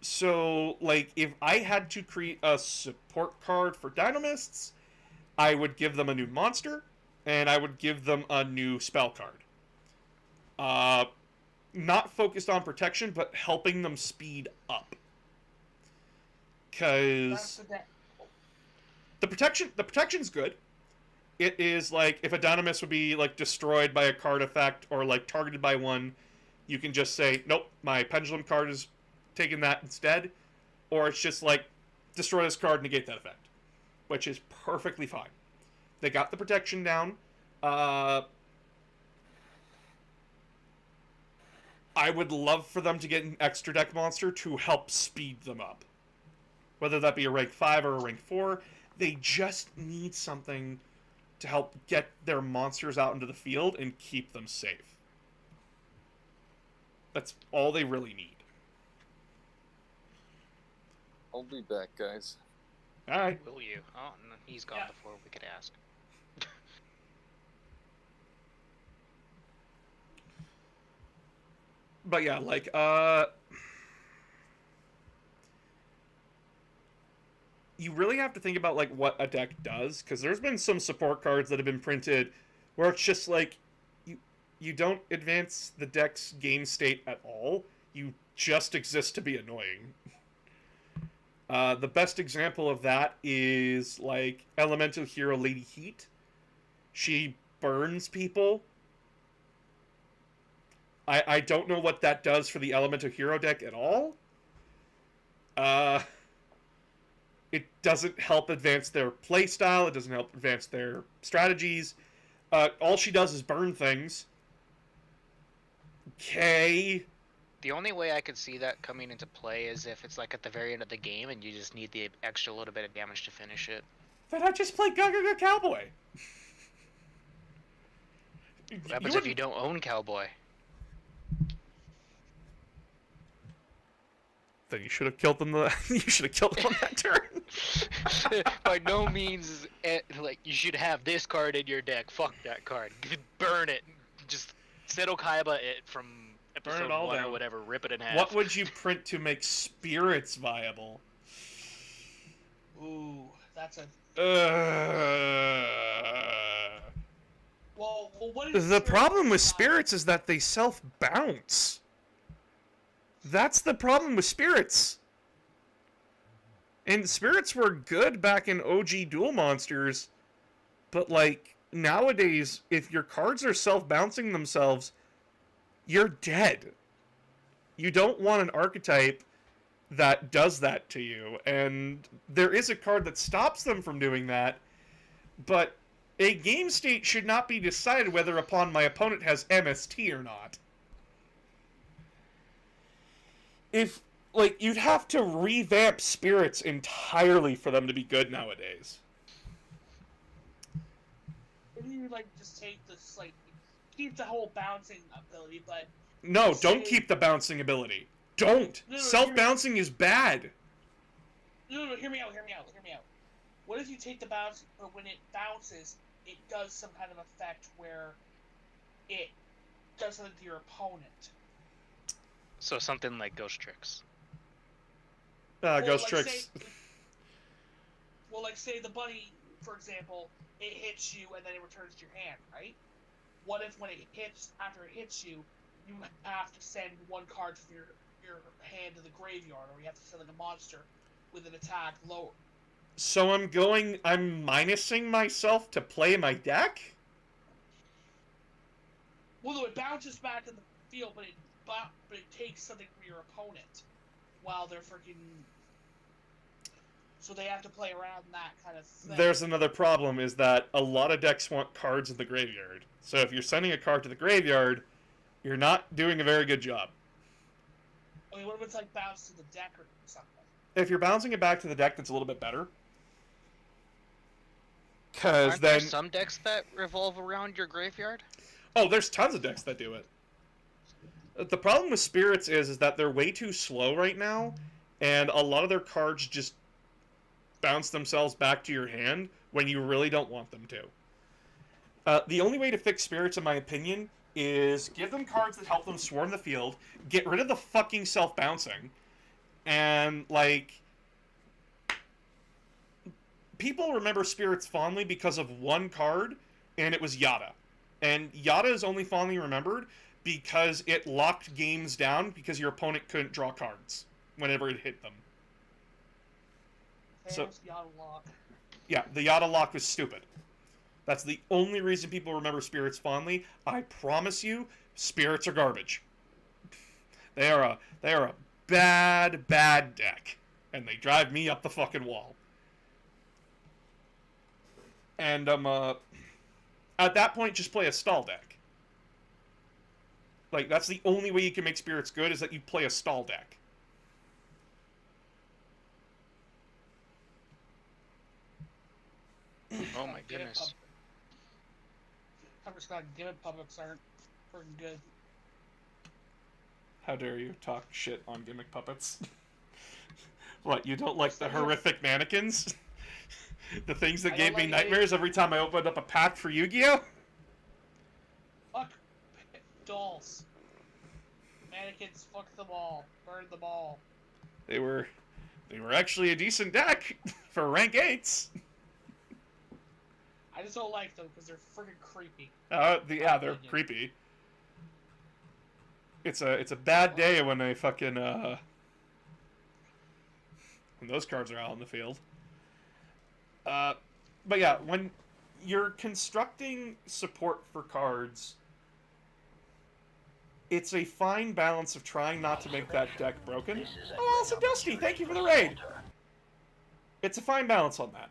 So, like, if I had to create a support card for Dynamists, I would give them a new monster, and I would give them a new spell card. Not focused on protection, but helping them speed up. Because the protection's good. It is like if a Dynamist would be like destroyed by a card effect or like targeted by one, you can just say, nope, my Pendulum card is taking that instead. Or it's just like, destroy this card, negate that effect. Which is perfectly fine. They got the protection down. I would love for them to get an extra deck monster to help speed them up. Whether that be a rank 5 or a rank 4, they just need something to help get their monsters out into the field and keep them safe. That's all they really need. I'll be back, guys. Alright. Will you? Oh, no, he's gone Yeah. before we could ask. But yeah, like, you really have to think about, like, what a deck does, because there's been some support cards that have been printed where it's just, like, you don't advance the deck's game state at all. You just exist to be annoying. The best example of that is, like, Elemental Hero Lady Heat. She burns people. I don't know what that does for the Elemental Hero deck at all. It doesn't help advance their playstyle. It doesn't help advance their strategies. All she does is burn things. Okay. The only way I could see that coming into play is if it's like at the very end of the game and you just need the extra little bit of damage to finish it. Then I just play Gaga Cowboy. What happens if you don't own Cowboy? Then you should have killed them. You should have killed them on that turn. By no means, like, you should have this card in your deck. Fuck that card. Burn it. Just Seto Kaiba it from episode it all 1 down. or whatever. Rip it in half. What would you print to make spirits viable? Ooh, that's a. Well, what is The Spirit problem with Vibe? spirits is that they self-bounce. That's the problem with spirits. And spirits were good back in OG Duel Monsters, but like nowadays, if your cards are self-bouncing themselves, you're dead. You don't want an archetype that does that to you, and there is a card that stops them from doing that, but a game state should not be decided whether upon my opponent has MST or not. If, like, you'd have to revamp spirits entirely for them to be good nowadays. Maybe you like just take this like keep the whole bouncing ability, but No, don't Say- keep the bouncing ability. Don't! No, Self-bouncing is bad. no, hear me out. What if you take the bounce, but when it bounces, it does some kind of effect where it does something to your opponent? So something like Ghost Tricks. Ghost like, Tricks. Say the bunny, for example, it hits you and then it returns to your hand, right? What if when it hits, after it hits you, you have to send one card from your hand to the graveyard, or you have to send like a monster with an attack lower? So I'm minusing myself to play my deck? Well, no, it bounces back in the field, but it takes something from your opponent while they're freaking. So they have to play around that kind of thing. There's another problem, is that a lot of decks want cards in the graveyard. So if you're sending a card to the graveyard, you're not doing a very good job. Okay, what if it's like bounce to the deck or something? If you're bouncing it back to the deck, that's a little bit better. Because Aren't then... there some decks that revolve around your graveyard? Oh, there's tons of decks that do it. The problem with spirits is that they're way too slow right now, and a lot of their cards just bounce themselves back to your hand when you really don't want them to. The only way to fix spirits, in my opinion, is give them cards that help them swarm the field, get rid of the fucking self-bouncing, and, like... People remember spirits fondly because of one card, and it was Yada. And Yada is only fondly remembered because it locked games down because your opponent couldn't draw cards whenever it hit them. So- Famous Yada Lock. Yeah, the Yada lock was stupid. That's the only reason people remember spirits fondly. I promise you, spirits are garbage. They are a bad deck, and they drive me up the fucking wall. And at that point, just play a stall deck. Like, that's the only way you can make spirits good, is that you play a stall deck. Oh my goodness. Cover Scott Gimmick puppets aren't freaking good. How dare you talk shit on gimmick puppets? What, you don't like the horrific mannequins? The things that I gave don't me like nightmares every time I opened up a pack for Yu-Gi-Oh? Fuck dolls. Mannequins, fuck them all. Burn them all. They were actually a decent deck for rank 8s. I just don't like them because they're freaking creepy. Yeah, they're creepy. It's a bad day when they fucking when those cards are out in the field. But yeah, when you're constructing support for cards, it's a fine balance of trying not to make that deck broken. Oh, also Dusty, thank you for the raid. It's a fine balance on that.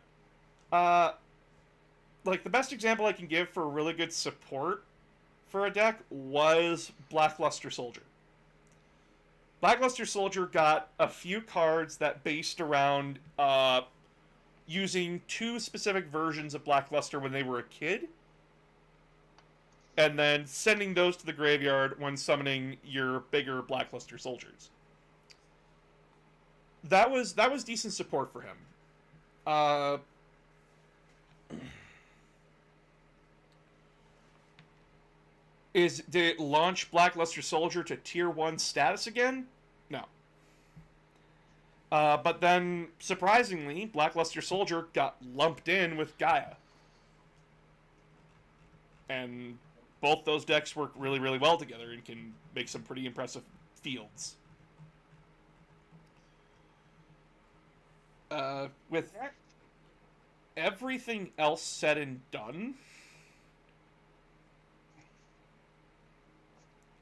Like, the best example I can give for really good support for a deck was Blackluster Soldier. Blackluster Soldier got a few cards that based around using 2 specific versions of Blackluster when they were a kid, and then sending those to the graveyard when summoning your bigger Blackluster Soldiers. That was decent support for him. Did it launch Blackluster Soldier to Tier 1 status again? No. But then, surprisingly, Blackluster Soldier got lumped in with Gaia. And both those decks work really, really well together and can make some pretty impressive fields. With everything else said and done,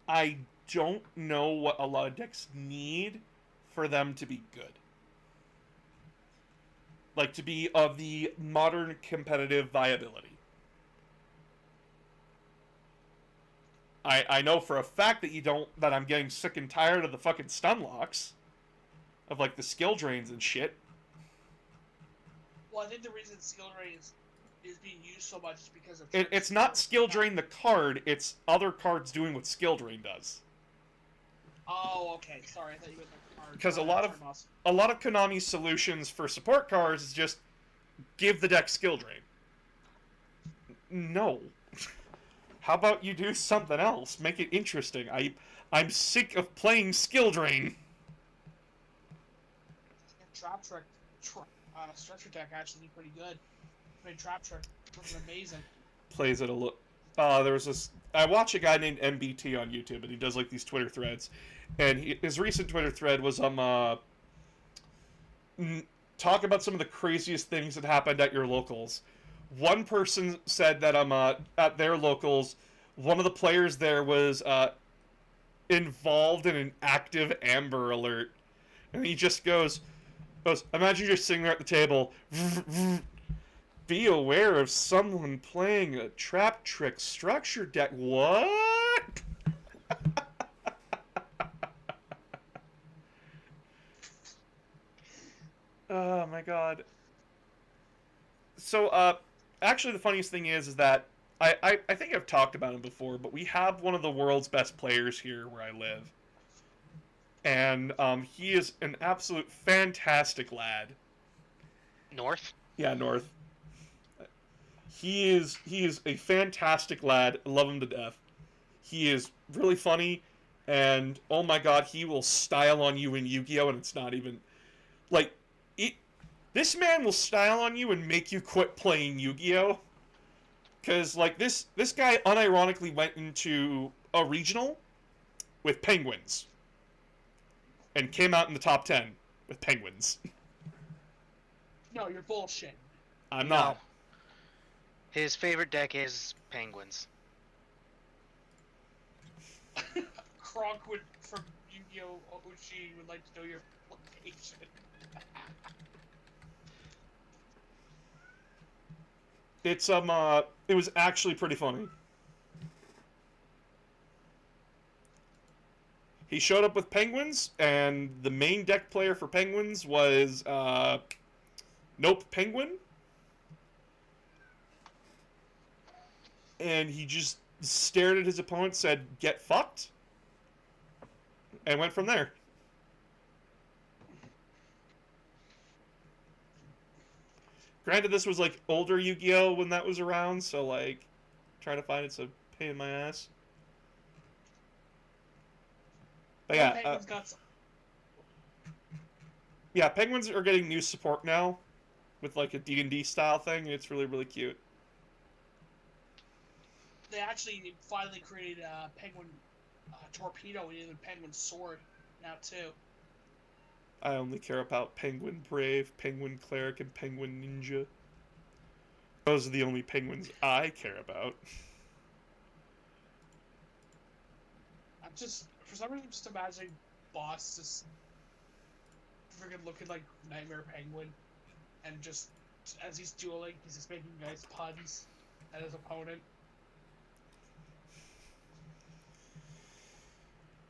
I don't know what a lot of decks need for them to be good. Like, to be of the modern competitive viability. I know for a fact that I'm getting sick and tired of the fucking stun locks. Of, like, the skill drains and shit. Well, I think the reason skill drain is being used so much is because of... It's not skill drain the card, it's other cards doing what skill drain does. Oh, okay. Sorry, I thought you meant the card. Because a lot of Konami's solutions for support cards is just give the deck skill drain. No. How about you do something else? Make it interesting. I'm sick of playing skill drain. Trap Trick structure deck actually pretty good. I mean, Trap Trick looking amazing. Plays it a little. There was this. I watch a guy named MBT on YouTube, and he does like these Twitter threads. And his recent Twitter thread was talk about some of the craziest things that happened at your locals. One person said that at their locals, one of the players there was involved in an active Amber Alert, and he just goes, imagine you're sitting there at the table. Be aware of someone playing a Trap Trick structure deck. What? Oh my god. So, actually the funniest thing is that I think I've talked about him before, but we have one of the world's best players here where I live. And he is an absolute fantastic lad. North? Yeah, North. He is a fantastic lad. I love him to death. He is really funny, and oh my god, he will style on you in Yu-Gi-Oh! And it's not even like it. This man will style on you and make you quit playing Yu-Gi-Oh! Because like this guy unironically went into a regional with Penguins and came out in the top 10 with Penguins. No, you're bullshit. I'm not. His favorite deck is Penguins. Kronk from Yu-Gi-Oh! OG would like to know your location. It's it was actually pretty funny. He showed up with Penguins, and the main deck player for Penguins was Nope Penguin. And he just stared at his opponent, said, "Get fucked," and went from there. Granted, this was like older Yu-Gi-Oh! When that was around, so like trying to find it's a pain in my ass. But yeah, Penguins got some. yeah, Penguins are getting new support now with like a D&D style thing. It's really, really cute. They actually finally created a Penguin torpedo and even Penguin sword now too. I only care about Penguin Brave, Penguin Cleric, and Penguin Ninja. Those are the only penguins I care about. I'm just for some reason, I'm just imagining Boss just freaking looking like Nightmare Penguin, and just as he's dueling, he's just making nice puns at his opponent.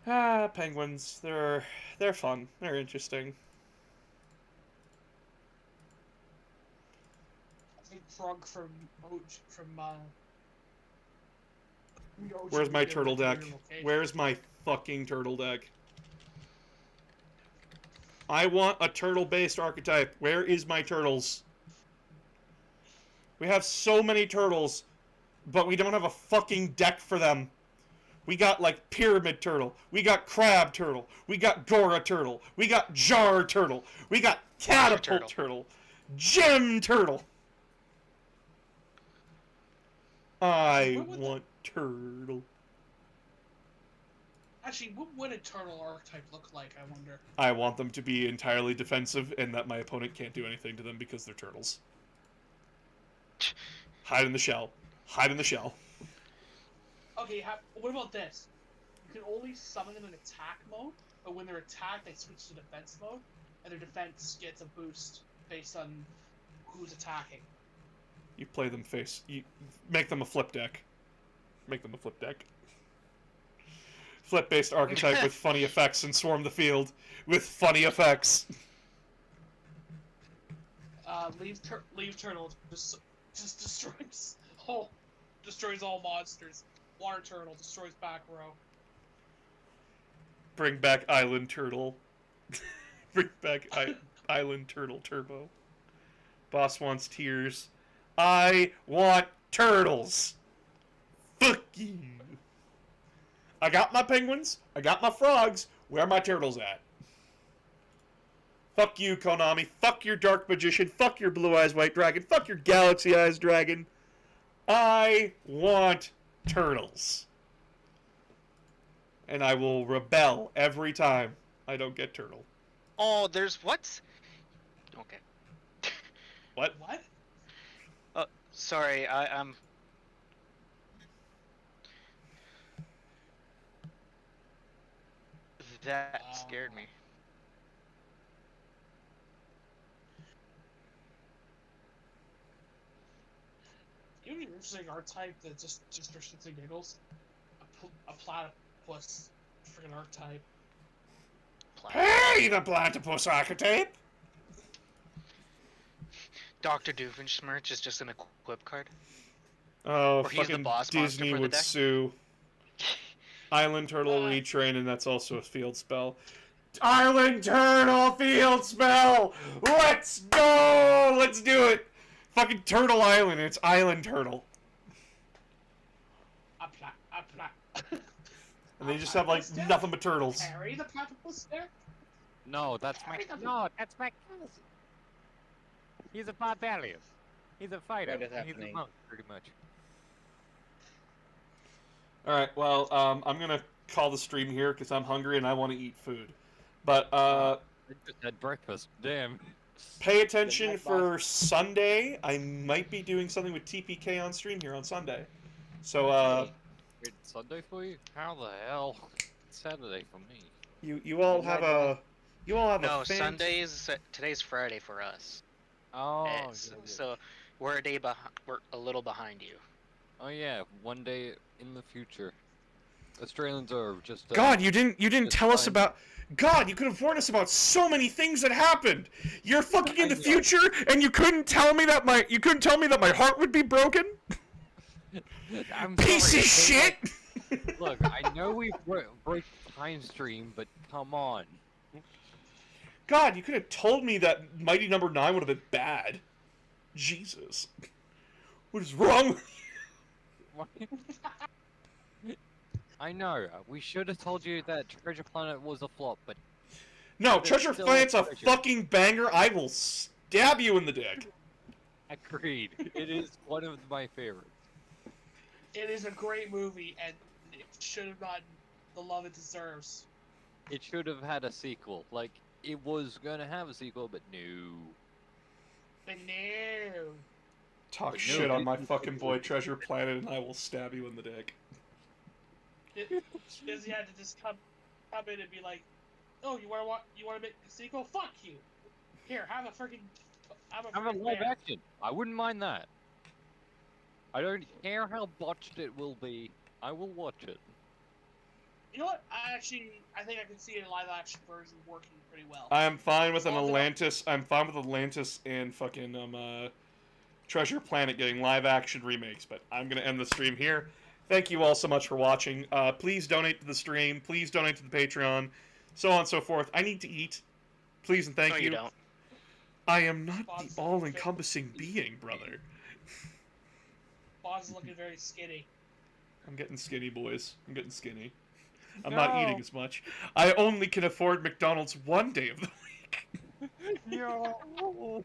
Ah, penguins. They're fun. They're interesting. I think Frog from Where's my turtle deck? Where's my fucking turtle deck? I want a turtle-based archetype. Where is my turtles? We have so many turtles, but we don't have a fucking deck for them. We got, like, Pyramid Turtle. We got Crab Turtle. We got Gora Turtle. We got Jar Turtle. We got Catapult Turtle. Gem Turtle. I want turtle. Actually, what would a turtle archetype look like, I wonder? I want them to be entirely defensive and that my opponent can't do anything to them because they're turtles. Hide in the shell. Hide in the shell. Okay, what about this? You can only summon them in attack mode, but when they're attacked, they switch to defense mode, and their defense gets a boost based on who's attacking. You play them face. You make them a flip deck. Make them a flip deck. Flip-based archetype with funny effects and swarm the field with funny effects. Leave turtle just destroys all monsters. Water turtle destroys back row. Bring back Island Turtle. Bring back Island Turtle Turbo. Boss wants tears. I want turtles. Fuck you. I got my penguins. I got my frogs. Where are my turtles at? Fuck you, Konami. Fuck your Dark Magician. Fuck your Blue Eyes White Dragon. Fuck your Galaxy Eyes Dragon. I want turtles. And I will rebel every time I don't get turtle. Oh, there's what? Okay. What? What? Oh, sorry. I'm. That scared me. You know an interesting archetype that just for shits and giggles? A platypus freaking archetype. Hey, the platypus archetype! Dr. Doofenshmirtz is just an equip card. Oh, Or he's the fucking boss monster Disney for the would deck? sue. Island Turtle Retrain, and that's also a field spell. Island Turtle field spell! Let's go! Let's do it! Fucking Turtle Island, it's Island Turtle. And they just have, like, nothing but turtles. Harry the platypus there? No, that's my cousin. He's a barbarian. He's a fighter. What is He's a happening? monk, pretty much. Alright, well, I'm gonna call the stream here because I'm hungry and I want to eat food. But, I just had breakfast. Damn. pay attention for Sunday. I might be doing something with TPK on stream here on Sunday. So, Wait, Sunday for you? How the hell? It's Saturday for me. you all have a... You all have No, a today's Friday for us. Oh, So we're we're a little behind you. oh yeah, one day in the future. Australians are just. God, you didn't just tell us fine. about... God, you could have warned us about so many things that happened. You're fucking in I the know. future, and you couldn't tell me that my heart would be broken. I'm Piece sorry, of shit. Look, I know we break time stream, but come on. God, you could have told me that Mighty Number 9 would have been bad. Jesus, what is wrong with I know. We should have told you that Treasure Planet was a flop, but No, But Treasure it's still Planet's a treasure. fucking banger. I will stab you in the dick. agreed. It is one of my favorites. It is a great movie, and it should have gotten the love it deserves. It should have had a sequel. Like, it was gonna have a sequel, but no. But no. Talk No, shit on it- my fucking boy Treasure Planet, and I will stab you in the dick. Disney had to just come in and be like, "Oh, you want to make a sequel? Fuck you! Here, have a freaking Have a freaking live bear." action. I wouldn't mind that. I don't care how botched it will be. I will watch it. You know what? I think I could see a live action version working pretty well. I'm fine with an As long as they don't- Atlantis. I'm fine with Atlantis and fucking Treasure Planet getting live action remakes. But I'm gonna end the stream here. Thank you all so much for watching. Please donate to the stream. Please donate to the Patreon. So on and so forth. I need to eat. Please and thank No, you. you don't. I am not Bob's the all-encompassing being, brother. Bob's looking very skinny. I'm getting skinny, boys. I'm getting skinny. I'm not No. eating as much. I only can afford McDonald's one day of the week. No.